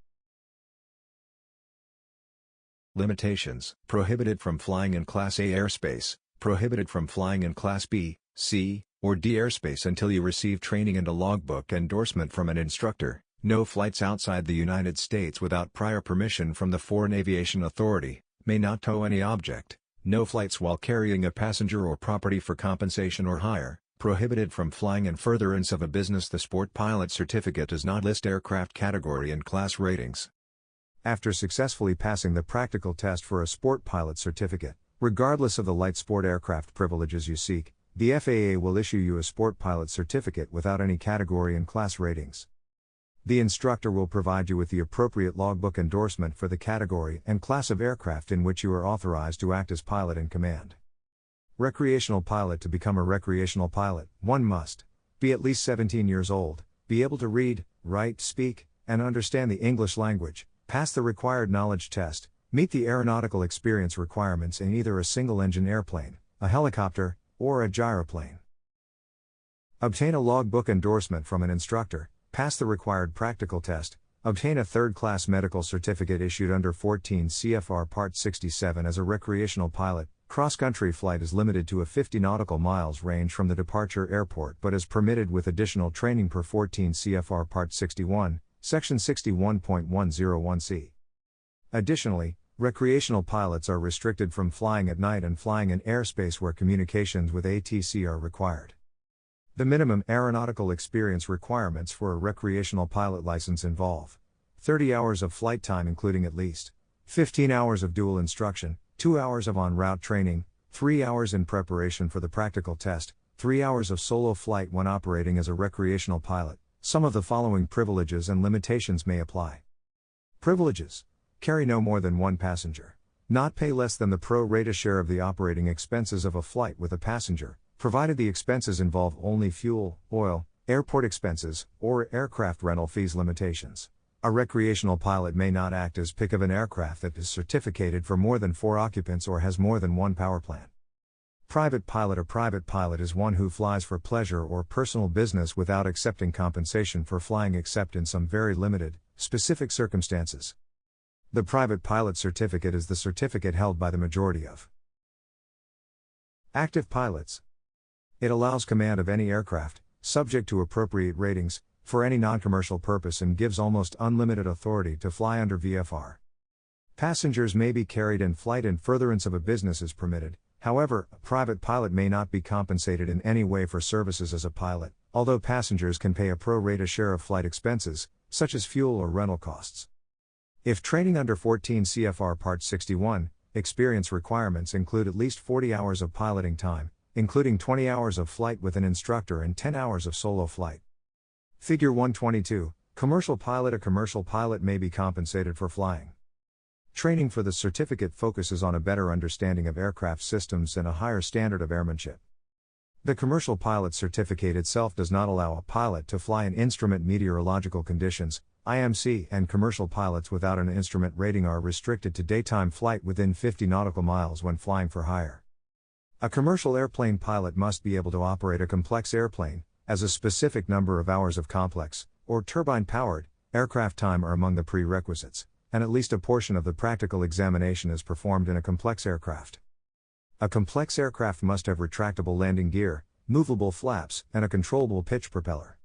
Speaker 2: Limitations: prohibited from flying in Class A airspace, prohibited from flying in Class B, C, or D airspace until you receive training and a logbook endorsement from an instructor. No flights outside the United States without prior permission from the Foreign Aviation Authority, may not tow any object. No flights while carrying a passenger or property for compensation or hire. Prohibited from flying in furtherance of a business. The sport pilot certificate does not list aircraft category and class ratings.
Speaker 1: After successfully passing the practical test for a sport pilot certificate, regardless of the light sport aircraft privileges you seek, the FAA will issue you a sport pilot certificate without any category and class ratings. The instructor will provide you with the appropriate logbook endorsement for the category and class of aircraft in which you are authorized to act as pilot in command. Recreational pilot. To become a recreational pilot, one must be at least 17 years old, be able to read, write, speak, and understand the English language, pass the required knowledge test, meet the aeronautical experience requirements in either a single-engine airplane, a helicopter, or a gyroplane. Obtain a logbook endorsement from an instructor, pass the required practical test, obtain a third-class medical certificate issued under 14 CFR Part 67 as a recreational pilot. Cross-country flight is limited to a 50 nautical miles range from the departure airport but is permitted with additional training per 14 CFR Part 61, Section 61.101c. Additionally, recreational pilots are restricted from flying at night and flying in airspace where communications with ATC are required. The minimum aeronautical experience requirements for a recreational pilot license involve 30 hours of flight time including at least 15 hours of dual instruction, 2 hours of en-route training, 3 hours in preparation for the practical test, 3 hours of solo flight when operating as a recreational pilot. Some of the following privileges and limitations may apply. Privileges: carry no more than one passenger, not pay less than the pro rata share of the operating expenses of a flight with a passenger, provided the expenses involve only fuel, oil, airport expenses, or aircraft rental fees. Limitations: a recreational pilot may not act as pick of an aircraft that is certificated for more than 4 occupants or has more than one power plant. Private pilot: a private pilot is one who flies for pleasure or personal business without accepting compensation for flying except in some very limited, specific circumstances. The private pilot certificate is the certificate held by the majority of active pilots. It allows command of any aircraft, subject to appropriate ratings, for any non-commercial purpose and gives almost unlimited authority to fly under VFR. Passengers may be carried in flight in furtherance of a business is permitted. However, a private pilot may not be compensated in any way for services as a pilot, although passengers can pay a pro rata share of flight expenses, such as fuel or rental costs. If training under 14 CFR Part 61, experience requirements include at least 40 hours of piloting time, including 20 hours of flight with an instructor and 10 hours of solo flight. Figure 122, Commercial pilot. A commercial pilot may be compensated for flying. Training for the certificate focuses on a better understanding of aircraft systems and a higher standard of airmanship. The commercial pilot certificate itself does not allow a pilot to fly in instrument meteorological conditions, IMC, and commercial pilots without an instrument rating are restricted to daytime flight within 50 nautical miles when flying for hire. A commercial airplane pilot must be able to operate a complex airplane, as a specific number of hours of complex, or turbine-powered, aircraft time are among the prerequisites, and at least a portion of the practical examination is performed in a complex aircraft. A complex aircraft must have retractable landing gear, movable flaps, and a controllable pitch propeller.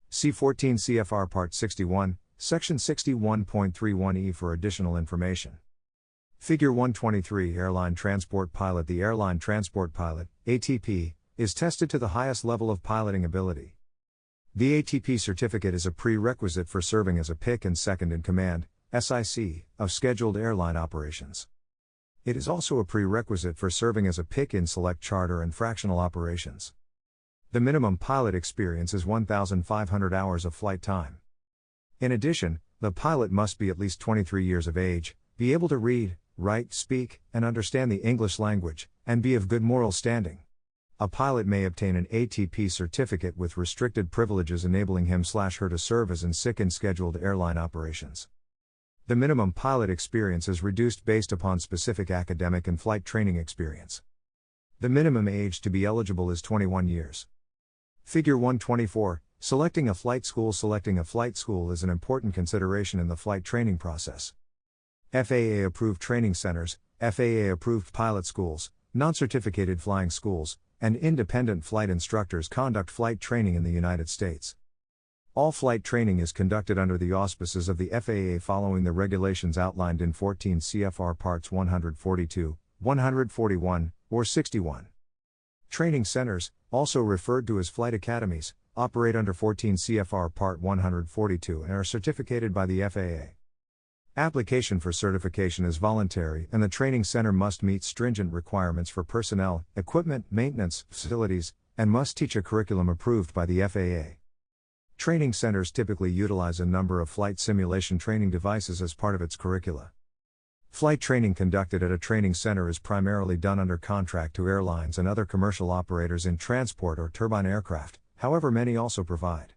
Speaker 1: See 14 CFR Part 61, Section 61.31e for additional information. Figure 123 Airline Transport Pilot. The airline transport pilot, ATP, is tested to the highest level of piloting ability. The ATP certificate is a prerequisite for serving as a pick and second in command, SIC, of scheduled airline operations. It is also a prerequisite for serving as a pick in select charter and fractional operations. The minimum pilot experience is 1,500 hours of flight time. In addition, the pilot must be at least 23 years of age, be able to read, write, speak, and understand the English language, and be of good moral standing. A pilot may obtain an ATP certificate with restricted privileges enabling him/her to serve as in SIC in scheduled airline operations. The minimum pilot experience is reduced based upon specific academic and flight training experience. The minimum age to be eligible is 21 years. Figure 124, Selecting a flight school. Selecting a flight school is an important consideration in the flight training process. FAA-approved training centers, FAA-approved pilot schools, non-certificated flying schools, and independent flight instructors conduct flight training in the United States. All flight training is conducted under the auspices of the FAA following the regulations outlined in 14 CFR Parts 142, 141, or 61. Training centers, also referred to as flight academies, operate under 14 CFR Part 142 and are certificated by the FAA. Application for certification is voluntary and the training center must meet stringent requirements for personnel, equipment, maintenance, facilities, and must teach a curriculum approved by the FAA. Training centers typically utilize a number of flight simulation training devices as part of its curricula. Flight training conducted at a training center is primarily done under contract to airlines and other commercial operators in transport or turbine aircraft, however many also provide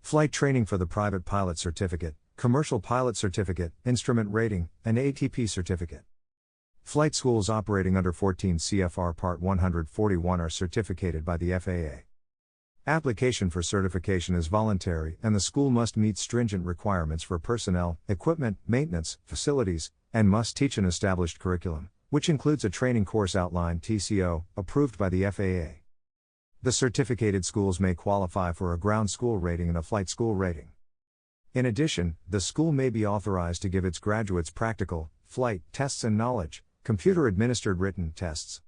Speaker 1: flight training for the private pilot certificate, commercial pilot certificate, instrument rating, and ATP certificate. Flight schools operating under 14 CFR Part 141 are certificated by the FAA. Application for certification is voluntary and the school must meet stringent requirements for personnel, equipment, maintenance, facilities, and must teach an established curriculum, which includes a training course outline (TCO) approved by the FAA. The certificated schools may qualify for a ground school rating and a flight school rating. In addition, the school may be authorized to give its graduates practical, flight tests and knowledge, computer-administered written tests.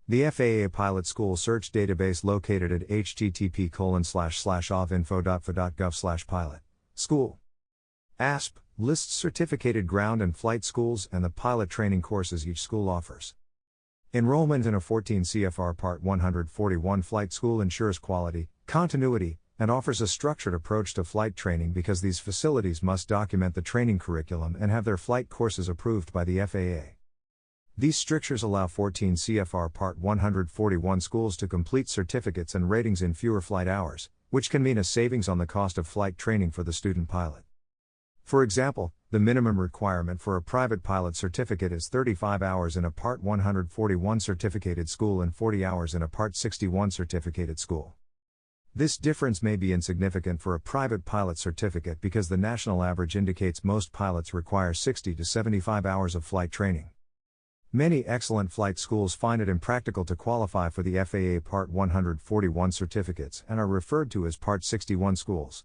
Speaker 1: The FAA Pilot School Search Database located at http://ovinfo.fa.gov/pilot. School. ASP, lists certificated ground and flight schools and the pilot training courses each school offers. Enrollment in a 14 CFR Part 141 flight school ensures quality, continuity, and offers a structured approach to flight training because these facilities must document the training curriculum and have their flight courses approved by the FAA. These strictures allow 14 CFR Part 141 schools to complete certificates and ratings in fewer flight hours, which can mean a savings on the cost of flight training for the student pilot. For example, the minimum requirement for a private pilot certificate is 35 hours in a Part 141 certificated school and 40 hours in a Part 61 certificated school. This difference may be insignificant for a private pilot certificate because the national average indicates most pilots require 60 to 75 hours of flight training. Many excellent flight schools find it impractical to qualify for the FAA Part 141 certificates and are referred to as Part 61 schools.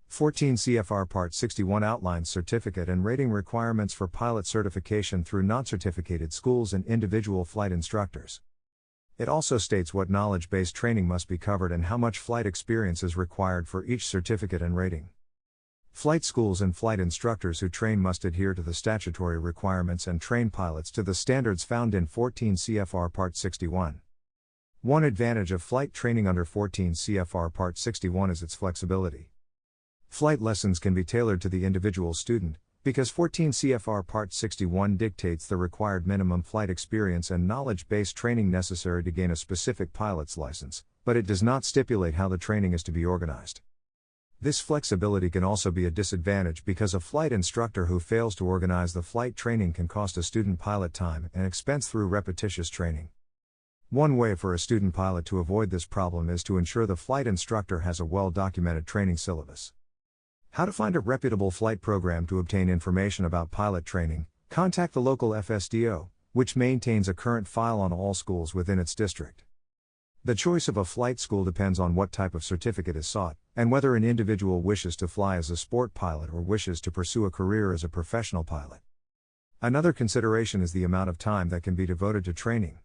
Speaker 1: 14 CFR Part 61 outlines certificate and rating requirements for pilot certification through non-certificated schools and individual flight instructors. It also states what knowledge-based training must be covered and how much flight experience is required for each certificate and rating. Flight schools and flight instructors who train must adhere to the statutory requirements and train pilots to the standards found in 14 CFR Part 61. One advantage of flight training under 14 CFR Part 61 is its flexibility. Flight lessons can be tailored to the individual student, because 14 CFR Part 61 dictates the required minimum flight experience and knowledge-based training necessary to gain a specific pilot's license, but it does not stipulate how the training is to be organized. This flexibility can also be a disadvantage because a flight instructor who fails to organize the flight training can cost a student pilot time and expense through repetitious training. One way for a student pilot to avoid this problem is to ensure the flight instructor has a well-documented training syllabus. How to find a reputable flight program. To obtain information about pilot training, contact the local FSDO, which maintains a current file on all schools within its district. The choice of a flight school depends on what type of certificate is sought, and whether an individual wishes to fly as a sport pilot or wishes to pursue a career as a professional pilot. Another consideration is the amount of time that can be devoted to training.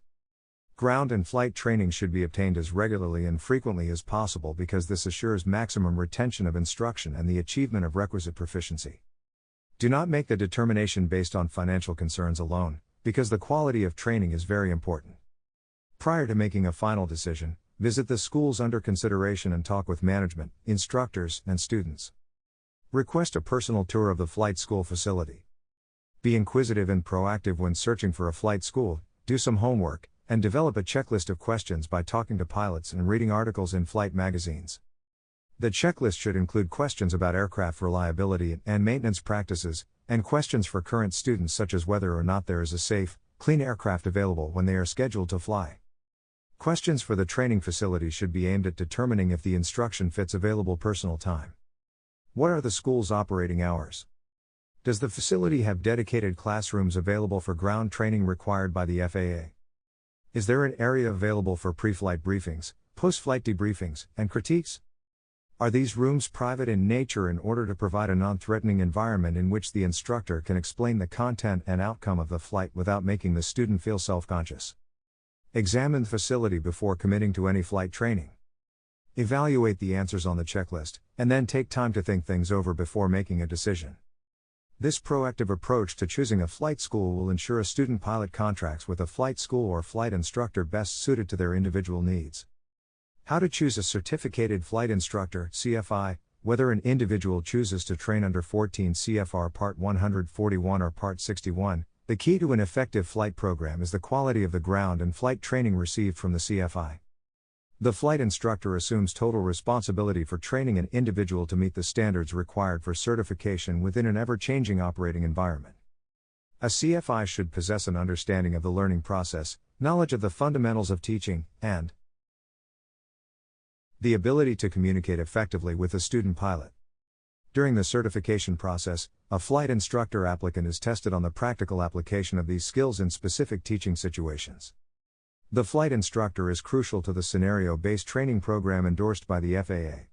Speaker 1: Ground and flight training should be obtained as regularly and frequently as possible because this assures maximum retention of instruction and the achievement of requisite proficiency. Do not make the determination based on financial concerns alone, because the quality of training is very important. Prior to making a final decision, visit the schools under consideration and talk with management, instructors, and students. Request a personal tour of the flight school facility. Be inquisitive and proactive when searching for a flight school, do some homework, and develop a checklist of questions by talking to pilots and reading articles in flight magazines. The checklist should include questions about aircraft reliability and maintenance practices, and questions for current students such as whether or not there is a safe, clean aircraft available when they are scheduled to fly. Questions for the training facility should be aimed at determining if the instruction fits available personal time. What are the school's operating hours? Does the facility have dedicated classrooms available for ground training required by the FAA? Is there an area available for pre-flight briefings, post-flight debriefings, and critiques? Are these rooms private in nature in order to provide a non-threatening environment in which the instructor can explain the content and outcome of the flight without making the student feel self-conscious? Examine the facility before committing to any flight training. Evaluate the answers on the checklist, and then take time to think things over before making a decision. This proactive approach to choosing a flight school will ensure a student pilot contracts with a flight school or flight instructor best suited to their individual needs. How to choose a certificated flight instructor, CFI, whether an individual chooses to train under 14 CFR Part 141 or Part 61. The key to an effective flight program is the quality of the ground and flight training received from the CFI. The flight instructor assumes total responsibility for training an individual to meet the standards required for certification within an ever-changing operating environment. A CFI should possess an understanding of the learning process, knowledge of the fundamentals of teaching, and the ability to communicate effectively with a student pilot. During the certification process, a flight instructor applicant is tested on the practical application of these skills in specific teaching situations. The flight instructor is crucial to the scenario-based training program endorsed by the FAA.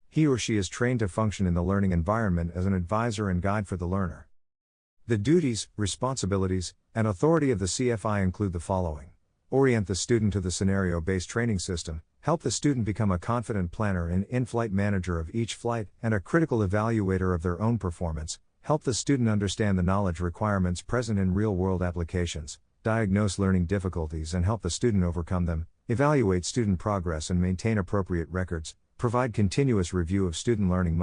Speaker 1: He or she is trained to function in the learning environment as an advisor and guide for the learner. The duties, responsibilities, and authority of the CFI include the following: orient the student to the scenario-based training system, help the student become a confident planner and in-flight manager of each flight and a critical evaluator of their own performance, help the student understand the knowledge requirements present in real-world applications, diagnose learning difficulties and help the student overcome them, evaluate student progress and maintain appropriate records, provide continuous review of student learning.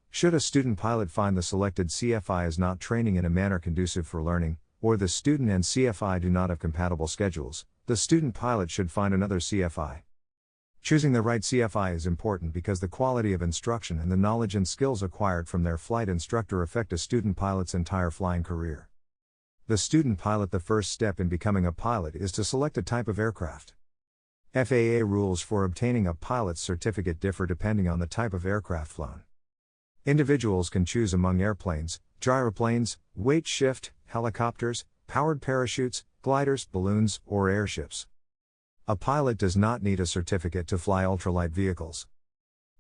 Speaker 1: Should a student pilot find the selected CFI is not training in a manner conducive for learning, or the student and CFI do not have compatible schedules, the student pilot should find another CFI. Choosing the right CFI is important because the quality of instruction and the knowledge and skills acquired from their flight instructor affect a student pilot's entire flying career. The student pilot. The first step in becoming a pilot is to select a type of aircraft. FAA rules for obtaining a pilot's certificate differ depending on the type of aircraft flown. Individuals can choose among airplanes, gyroplanes, weight shift, helicopters, powered parachutes, gliders, balloons, or airships. A pilot does not need a certificate to fly ultralight vehicles.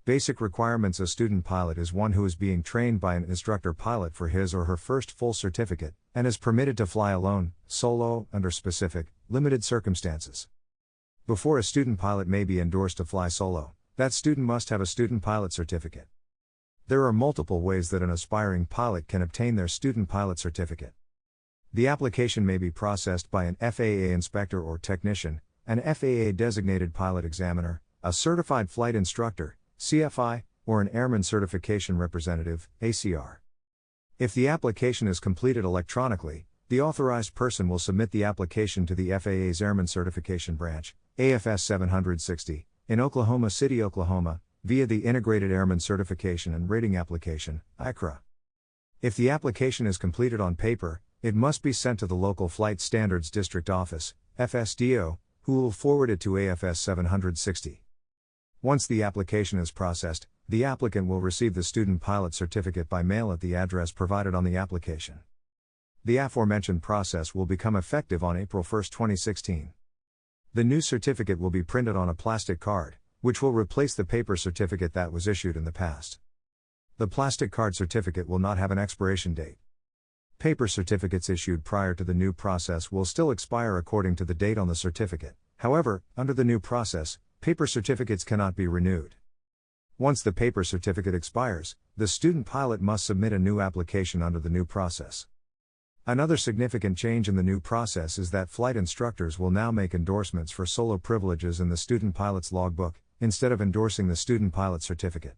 Speaker 1: Basic requirements: a student pilot is one who is being trained by an instructor pilot for his or her first full certificate, and is permitted to fly alone, solo, under specific, limited circumstances. Before a student pilot may be endorsed to fly solo, that student must have a student pilot certificate. There are multiple ways that an aspiring pilot can obtain their student pilot certificate. The application may be processed by an FAA inspector or technician, an FAA designated pilot examiner, a certified flight instructor, CFI, or an airman certification representative, ACR. If the application is completed electronically, the authorized person will submit the application to the FAA's Airman Certification Branch, AFS 760, in Oklahoma City, Oklahoma, via the Integrated Airman Certification and Rating Application, ICRA. If the application is completed on paper, it must be sent to the local Flight Standards District Office, FSDO, who will forward it to AFS 760. Once the application is processed, the applicant will receive the student pilot certificate by mail at the address provided on the application. The aforementioned process will become effective on April 1, 2016. The new certificate will be printed on a plastic card, which will replace the paper certificate that was issued in the past. The plastic card certificate will not have an expiration date. Paper certificates issued prior to the new process will still expire according to the date on the certificate. However, under the new process, paper certificates cannot be renewed. Once the paper certificate expires, the student pilot must submit a new application under the new process. Another significant change in the new process is that flight instructors will now make endorsements for solo privileges in the student pilot's logbook, instead of endorsing the student pilot certificate.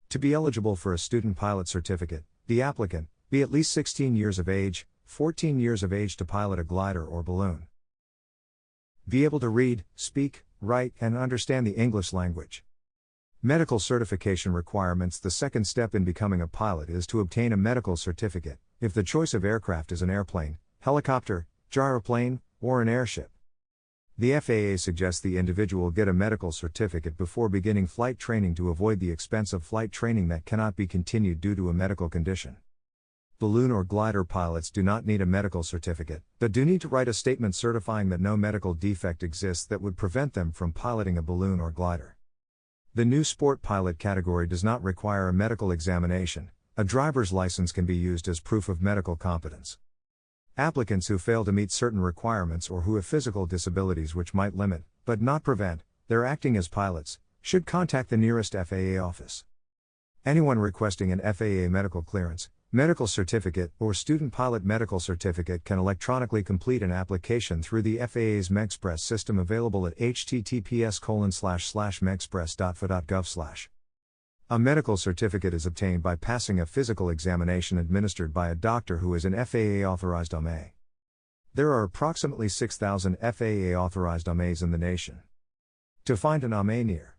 Speaker 1: To be eligible for a student pilot certificate, the applicant be at least 16 years of age, 14 years of age to pilot a glider or balloon. Be able to read, speak, write, and understand the English language. Medical certification requirements: the second step in becoming a pilot is to obtain a medical certificate, if the choice of aircraft is an airplane, helicopter, gyroplane, or an airship. The FAA suggests the individual get a medical certificate before beginning flight training to avoid the expense of flight training that cannot be continued due to a medical condition. Balloon or glider pilots do not need a medical certificate, but do need to write a statement certifying that no medical defect exists that would prevent them from piloting a balloon or glider. The new sport pilot category does not require a medical examination. A driver's license can be used as proof of medical competence. Applicants who fail to meet certain requirements or who have physical disabilities which might limit, but not prevent, their acting as pilots, should contact the nearest FAA office. Anyone requesting an FAA medical clearance, medical certificate, or student pilot medical certificate can electronically complete an application through the FAA's MEGSpress system available at https://megexpress.fa.gov/. A medical certificate is obtained by passing a physical examination administered by a doctor who is an FAA-authorized AME. There are approximately 6,000 FAA-authorized AMEs in the nation. To find an AME near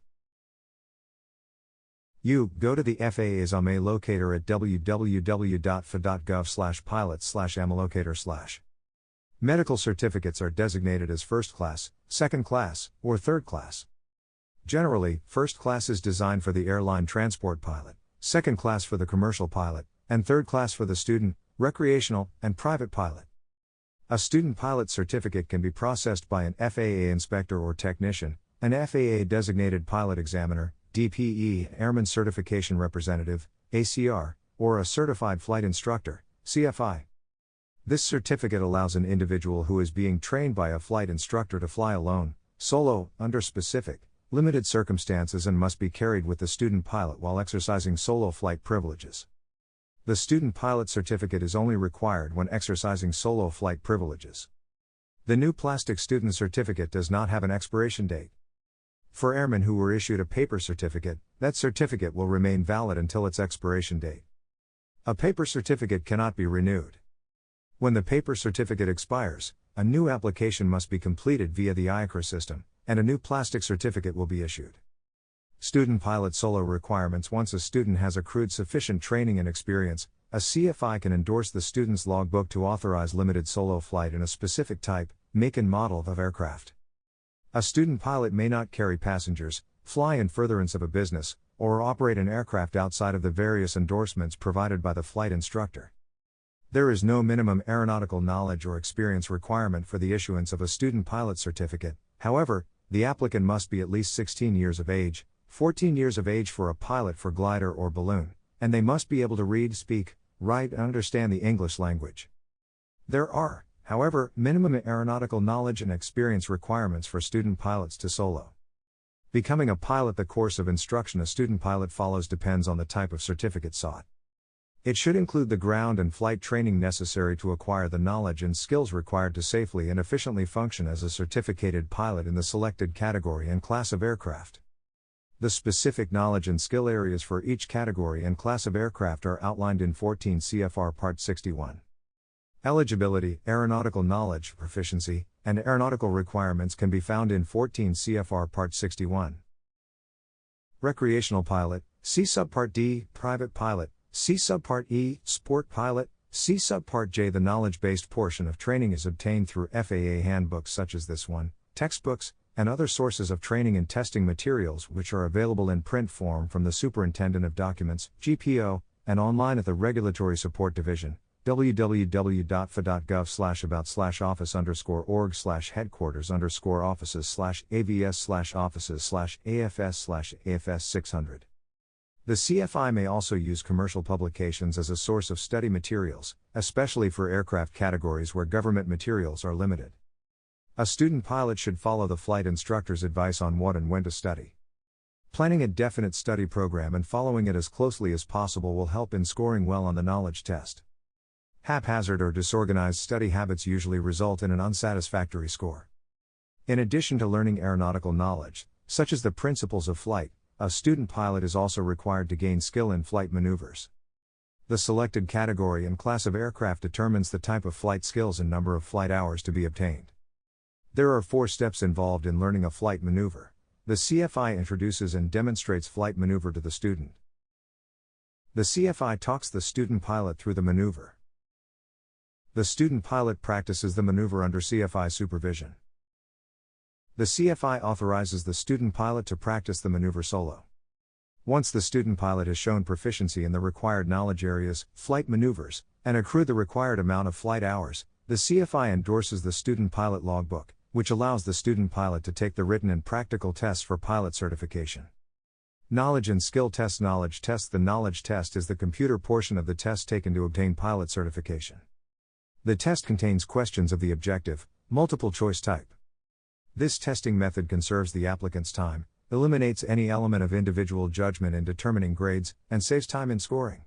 Speaker 1: you, go to the FAA's AME locator at www.fa.gov/pilot/AME-locator/. Medical certificates are designated as first class, second class, or third class. Generally, first class is designed for the airline transport pilot, second class for the commercial pilot, and third class for the student, recreational, and private pilot. A student pilot certificate can be processed by an FAA inspector or technician, an FAA designated pilot examiner, DPE, Airman Certification Representative, ACR, or a certified flight instructor, CFI. This certificate allows an individual who is being trained by a flight instructor to fly alone, solo, under specific, limited circumstances, and must be carried with the student pilot while exercising solo flight privileges. The student pilot certificate is only required when exercising solo flight privileges. The new plastic student certificate does not have an expiration date. For airmen who were issued a paper certificate, that certificate will remain valid until its expiration date. A paper certificate cannot be renewed. When the paper certificate expires, a new application must be completed via the ICRA system, and a new plastic certificate will be issued. Student pilot solo requirements: once a student has accrued sufficient training and experience, a CFI can endorse the student's logbook to authorize limited solo flight in a specific type, make and model of aircraft. A student pilot may not carry passengers, fly in furtherance of a business, or operate an aircraft outside of the various endorsements provided by the flight instructor. There is no minimum aeronautical knowledge or experience requirement for the issuance of a student pilot certificate. However, the applicant must be at least 16 years of age, 14 years of age for a pilot for glider or balloon, and they must be able to read, speak, write, and understand the English language. There are, however, minimum aeronautical knowledge and experience requirements for student pilots to solo. Becoming a pilot. The course of instruction a student pilot follows depends on the type of certificate sought. It should include the ground and flight training necessary to acquire the knowledge and skills required to safely and efficiently function as a certificated pilot in the selected category and class of aircraft. The specific knowledge and skill areas for each category and class of aircraft are outlined in 14 CFR Part 61. Eligibility, aeronautical knowledge, proficiency, and aeronautical requirements can be found in 14 CFR Part 61. Recreational pilot, see Subpart D. Private pilot, see Subpart E. Sport pilot, see Subpart J. The knowledge-based portion of training is obtained through FAA handbooks such as this one, textbooks, and other sources of training and testing materials which are available in print form from the Superintendent of Documents, GPO, and online at the Regulatory Support Division, www.fa.gov/about/office_org/headquarters_offices/avs/offices/afs/600. The CFI may also use commercial publications as a source of study materials, especially for aircraft categories where government materials are limited. A student pilot should follow the flight instructor's advice on what and when to study. Planning a definite study program and following it as closely as possible will help in scoring well on the knowledge test. Haphazard or disorganized study habits usually result in an unsatisfactory score. In addition to learning aeronautical knowledge, such as the principles of flight, a student pilot is also required to gain skill in flight maneuvers. The selected category and class of aircraft determines the type of flight skills and number of flight hours to be obtained. There are 4 steps involved in learning a flight maneuver. The CFI introduces and demonstrates flight maneuver to the student. The CFI talks the student pilot through the maneuver. The student pilot practices the maneuver under CFI supervision. The CFI authorizes the student pilot to practice the maneuver solo. Once the student pilot has shown proficiency in the required knowledge areas, flight maneuvers, and accrued the required amount of flight hours, the CFI endorses the student pilot logbook, which allows the student pilot to take the written and practical tests for pilot certification. Knowledge and skill tests. Knowledge test. The knowledge test is the computer portion of the test taken to obtain pilot certification. The test contains questions of the objective, multiple choice type. This testing method conserves the applicant's time, eliminates any element of individual judgment in determining grades, and saves time in scoring.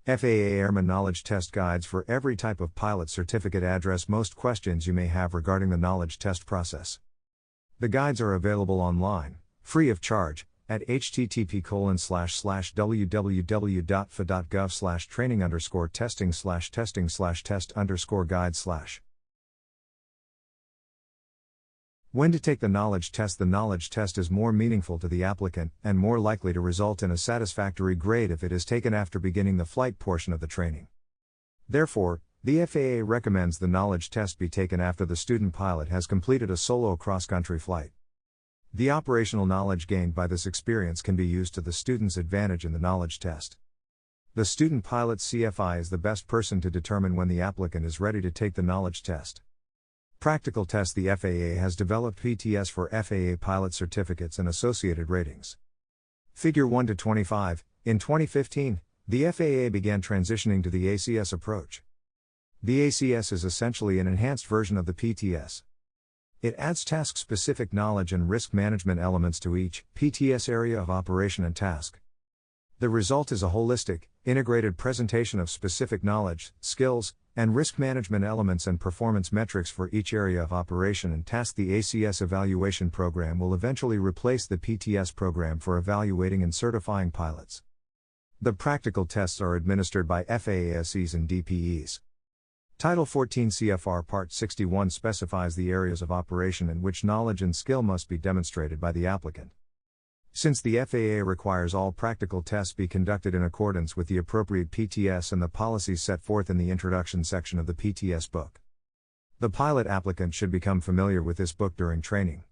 Speaker 1: FAA Airman Knowledge Test Guides for every type of pilot certificate address most questions you may have regarding the knowledge test process. The guides are available online, free of charge, at http://www.fa.gov/training_testing/testing/test_guide/. When to take the knowledge test. The knowledge test is more meaningful to the applicant and more likely to result in a satisfactory grade if it is taken after beginning the flight portion of the training. Therefore, the FAA recommends the knowledge test be taken after the student pilot has completed a solo cross-country flight. The operational knowledge gained by this experience can be used to the student's advantage in the knowledge test. The student pilot's CFI is the best person to determine when the applicant is ready to take the knowledge test. Practical test. The FAA has developed PTS for FAA pilot certificates and associated ratings. Figure 1-25, in 2015, the FAA began transitioning to the ACS approach. The ACS is essentially an enhanced version of the PTS. It adds task-specific knowledge and risk management elements to each PTS area of operation and task. The result is a holistic, integrated presentation of specific knowledge, skills, and risk management elements and performance metrics for each area of operation and task. The ACS evaluation program will eventually replace the PTS program for evaluating and certifying pilots. The practical tests are administered by FAASEs and DPEs. Title 14 CFR Part 61 specifies the areas of operation in which knowledge and skill must be demonstrated by the applicant. Since the FAA requires all practical tests be conducted in accordance with the appropriate PTS and the policies set forth in the introduction section of the PTS book, the pilot applicant should become familiar with this book during training.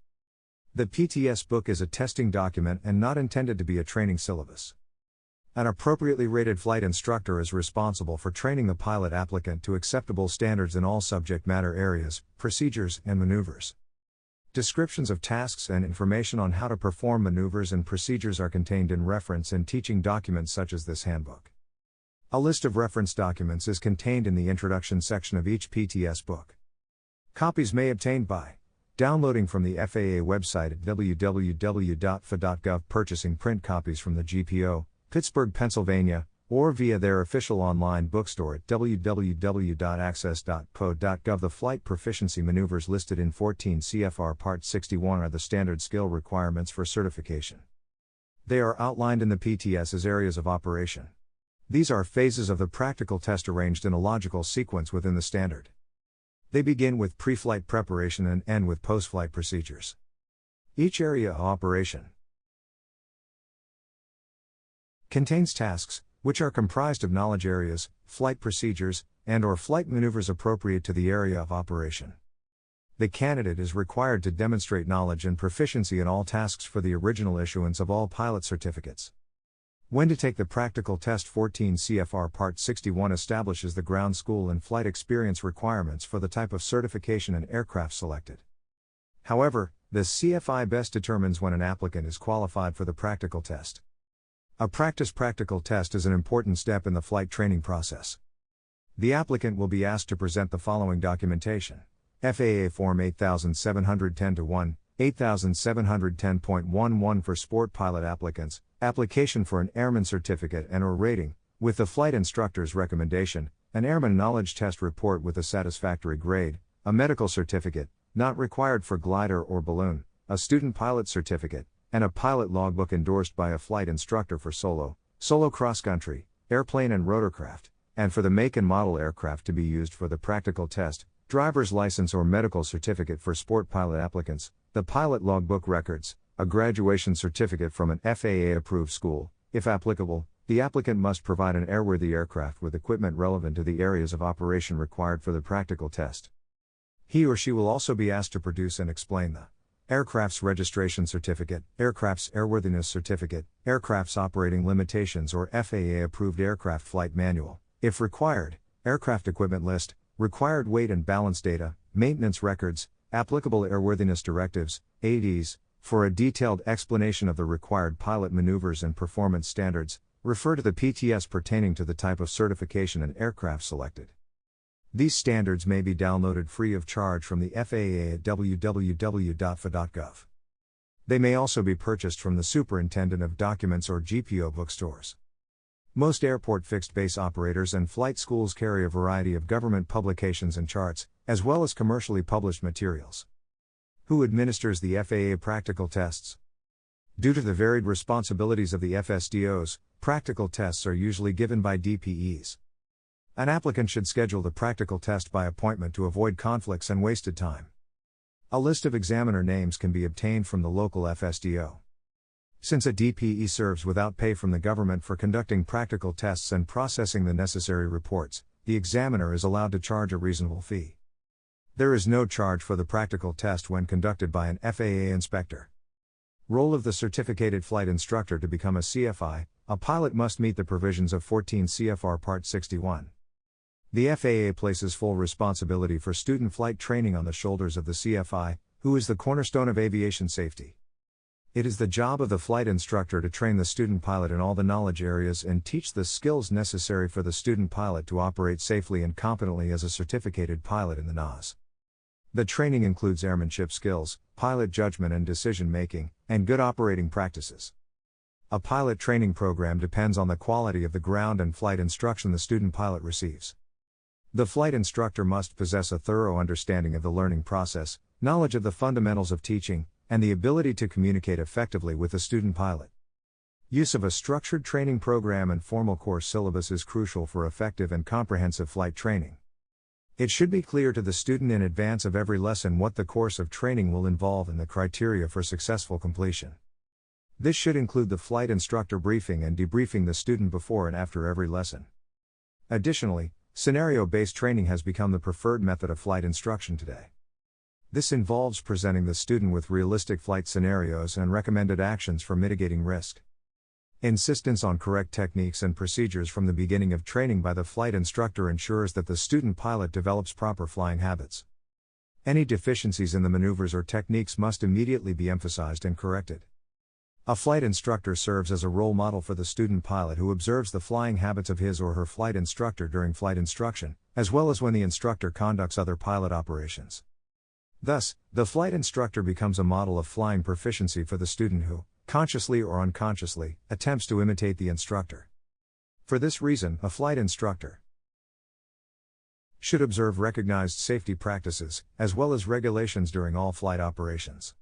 Speaker 1: The PTS book is a testing document and not intended to be a training syllabus. An appropriately rated flight instructor is responsible for training the pilot applicant to acceptable standards in all subject matter areas, procedures, and maneuvers. Descriptions of tasks and information on how to perform maneuvers and procedures are contained in reference and teaching documents such as this handbook. A list of reference documents is contained in the introduction section of each PTS book. Copies may be obtained by downloading from the FAA website at www.fa.gov, purchasing print copies from the GPO, Pittsburgh, Pennsylvania, or via their official online bookstore at www.access.po.gov. The flight proficiency maneuvers listed in 14 CFR Part 61 are the standard skill requirements for certification. They are outlined in the PTS as areas of operation. These are phases of the practical test arranged in a logical sequence within the standard. They begin with pre-flight preparation and end with post-flight procedures. Each area of operation contains tasks, which are comprised of knowledge areas, flight procedures, and/or flight maneuvers appropriate to the area of operation. The candidate is required to demonstrate knowledge and proficiency in all tasks for the original issuance of all pilot certificates. When to take the practical test. 14 CFR Part 61 establishes the ground school and flight experience requirements for the type of certification and aircraft selected. However, the CFI best determines when an applicant is qualified for the practical test. A practice practical test is an important step in the flight training process. The applicant will be asked to present the following documentation: FAA Form 8710-1, 8710.11 for sport pilot applicants, application for an airman certificate and/or rating, with the flight instructor's recommendation, an airman knowledge test report with a satisfactory grade, a medical certificate, not required for glider or balloon, a student pilot certificate, and a pilot logbook endorsed by a flight instructor for solo cross-country, airplane and rotorcraft, and for the make and model aircraft to be used for the practical test, driver's license or medical certificate for sport pilot applicants, the pilot logbook records, a graduation certificate from an FAA-approved school. If applicable, the applicant must provide an airworthy aircraft with equipment relevant to the areas of operation required for the practical test. He or she will also be asked to produce and explain the aircraft's registration certificate, aircraft's airworthiness certificate, aircraft's operating limitations or FAA-approved aircraft flight manual, if required, aircraft equipment list, required weight and balance data, maintenance records, applicable airworthiness directives, ADs. For a detailed explanation of the required pilot maneuvers and performance standards, refer to the PTS pertaining to the type of certification and aircraft selected. These standards may be downloaded free of charge from the FAA at www.fa.gov. They may also be purchased from the Superintendent of Documents or GPO bookstores. Most airport fixed-base operators and flight schools carry a variety of government publications and charts, as well as commercially published materials. Who administers the FAA practical tests? Due to the varied responsibilities of the FSDOs, practical tests are usually given by DPEs. An applicant should schedule the practical test by appointment to avoid conflicts and wasted time. A list of examiner names can be obtained from the local FSDO. Since a DPE serves without pay from the government for conducting practical tests and processing the necessary reports, the examiner is allowed to charge a reasonable fee. There is no charge for the practical test when conducted by an FAA inspector. Role of the certificated flight instructor. To become a CFI, a pilot must meet the provisions of 14 CFR Part 61. The FAA places full responsibility for student flight training on the shoulders of the CFI, who is the cornerstone of aviation safety. It is the job of the flight instructor to train the student pilot in all the knowledge areas and teach the skills necessary for the student pilot to operate safely and competently as a certificated pilot in the NAS. The training includes airmanship skills, pilot judgment and decision-making, and good operating practices. A pilot training program depends on the quality of the ground and flight instruction the student pilot receives. The flight instructor must possess a thorough understanding of the learning process, knowledge of the fundamentals of teaching, and the ability to communicate effectively with the student pilot. Use of a structured training program and formal course syllabus is crucial for effective and comprehensive flight training. It should be clear to the student in advance of every lesson what the course of training will involve and the criteria for successful completion. This should include the flight instructor briefing and debriefing the student before and after every lesson. Additionally, scenario-based training has become the preferred method of flight instruction today. This involves presenting the student with realistic flight scenarios and recommended actions for mitigating risk. Insistence on correct techniques and procedures from the beginning of training by the flight instructor ensures that the student pilot develops proper flying habits. Any deficiencies in the maneuvers or techniques must immediately be emphasized and corrected. A flight instructor serves as a role model for the student pilot who observes the flying habits of his or her flight instructor during flight instruction, as well as when the instructor conducts other pilot operations. Thus, the flight instructor becomes a model of flying proficiency for the student who, consciously or unconsciously, attempts to imitate the instructor. For this reason, a flight instructor should observe recognized safety practices, as well as regulations during all flight operations.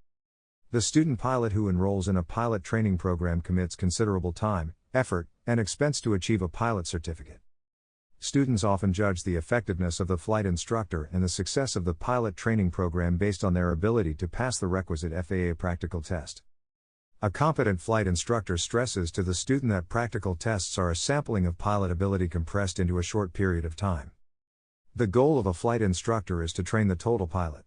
Speaker 1: The student pilot who enrolls in a pilot training program commits considerable time, effort, and expense to achieve a pilot certificate. Students often judge the effectiveness of the flight instructor and the success of the pilot training program based on their ability to pass the requisite FAA practical test. A competent flight instructor stresses to the student that practical tests are a sampling of pilot ability compressed into a short period of time. The goal of a flight instructor is to train the total pilot.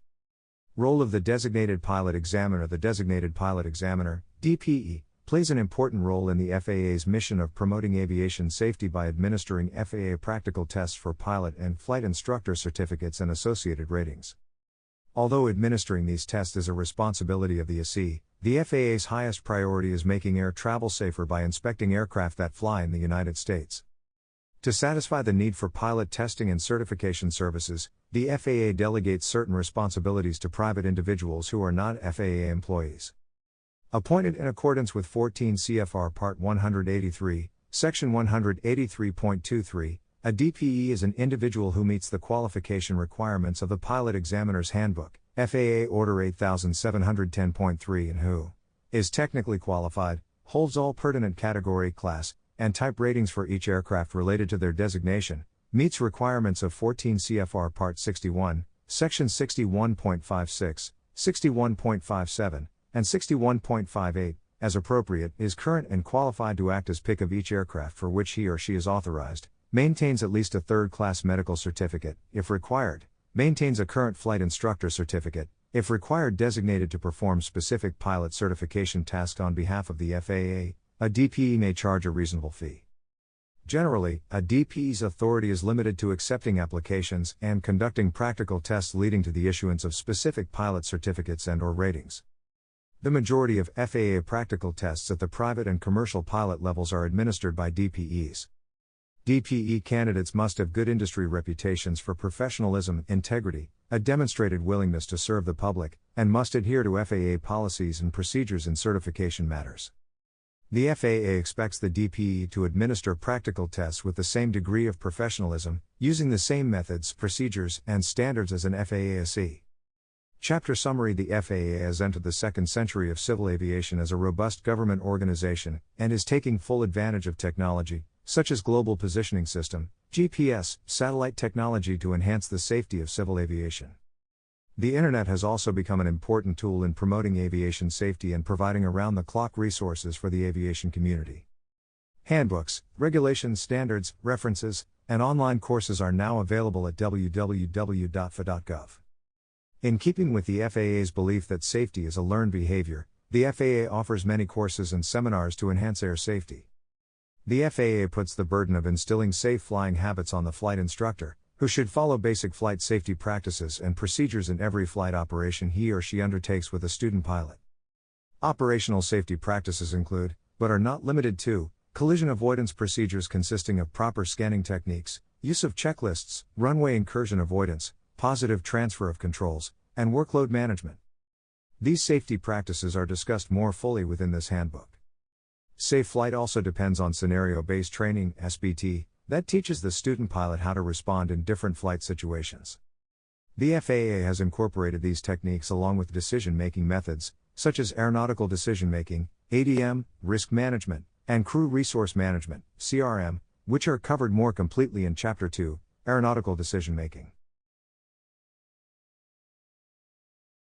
Speaker 1: Role of the designated pilot examiner. The designated pilot examiner, DPE, plays an important role in the FAA's mission of promoting aviation safety by administering FAA practical tests for pilot and flight instructor certificates and associated ratings. Although administering these tests is a responsibility of the AC, the FAA's highest priority is making air travel safer by inspecting aircraft that fly in the United States. To satisfy the need for pilot testing and certification services, the FAA delegates certain responsibilities to private individuals who are not FAA employees. Appointed in accordance with 14 CFR Part 183, Section 183.23, a DPE is an individual who meets the qualification requirements of the Pilot Examiner's Handbook, FAA Order 8710.3, and who is technically qualified, holds all pertinent category, class, and type ratings for each aircraft related to their designation, meets requirements of 14 CFR Part 61, Section 61.56, 61.57, and 61.58, as appropriate, is current and qualified to act as PIC of each aircraft for which he or she is authorized, maintains at least a third-class medical certificate, if required, maintains a current flight instructor certificate, if required designated to perform specific pilot certification tasks on behalf of the FAA. A DPE may charge a reasonable fee. Generally, a DPE's authority is limited to accepting applications and conducting practical tests leading to the issuance of specific pilot certificates and/or ratings. The majority of FAA practical tests at the private and commercial pilot levels are administered by DPEs. DPE candidates must have good industry reputations for professionalism, integrity, a demonstrated willingness to serve the public, and must adhere to FAA policies and procedures in certification matters. The FAA expects the DPE to administer practical tests with the same degree of professionalism, using the same methods, procedures, and standards as an FAA SE. Chapter Summary: The FAA has entered the second century of civil aviation as a robust government organization, and is taking full advantage of technology, such as Global Positioning System, GPS, satellite technology to enhance the safety of civil aviation. The Internet has also become an important tool in promoting aviation safety and providing around-the-clock resources for the aviation community. Handbooks, regulations, standards, references, and online courses are now available at www.faa.gov. In keeping with the FAA's belief that safety is a learned behavior, the FAA offers many courses and seminars to enhance air safety. The FAA puts the burden of instilling safe flying habits on the flight instructor, who should follow basic flight safety practices and procedures in every flight operation he or she undertakes with a student pilot. Operational safety practices include, but are not limited to, collision avoidance procedures consisting of proper scanning techniques, use of checklists, runway incursion avoidance, positive transfer of controls, and workload management. These safety practices are discussed more fully within this handbook. Safe flight also depends on scenario-based training, SBT, that teaches the student pilot how to respond in different flight situations. The FAA has incorporated these techniques along with decision-making methods, such as aeronautical decision-making, ADM, risk management, and crew resource management, CRM, which are covered more completely in Chapter 2, Aeronautical Decision-Making.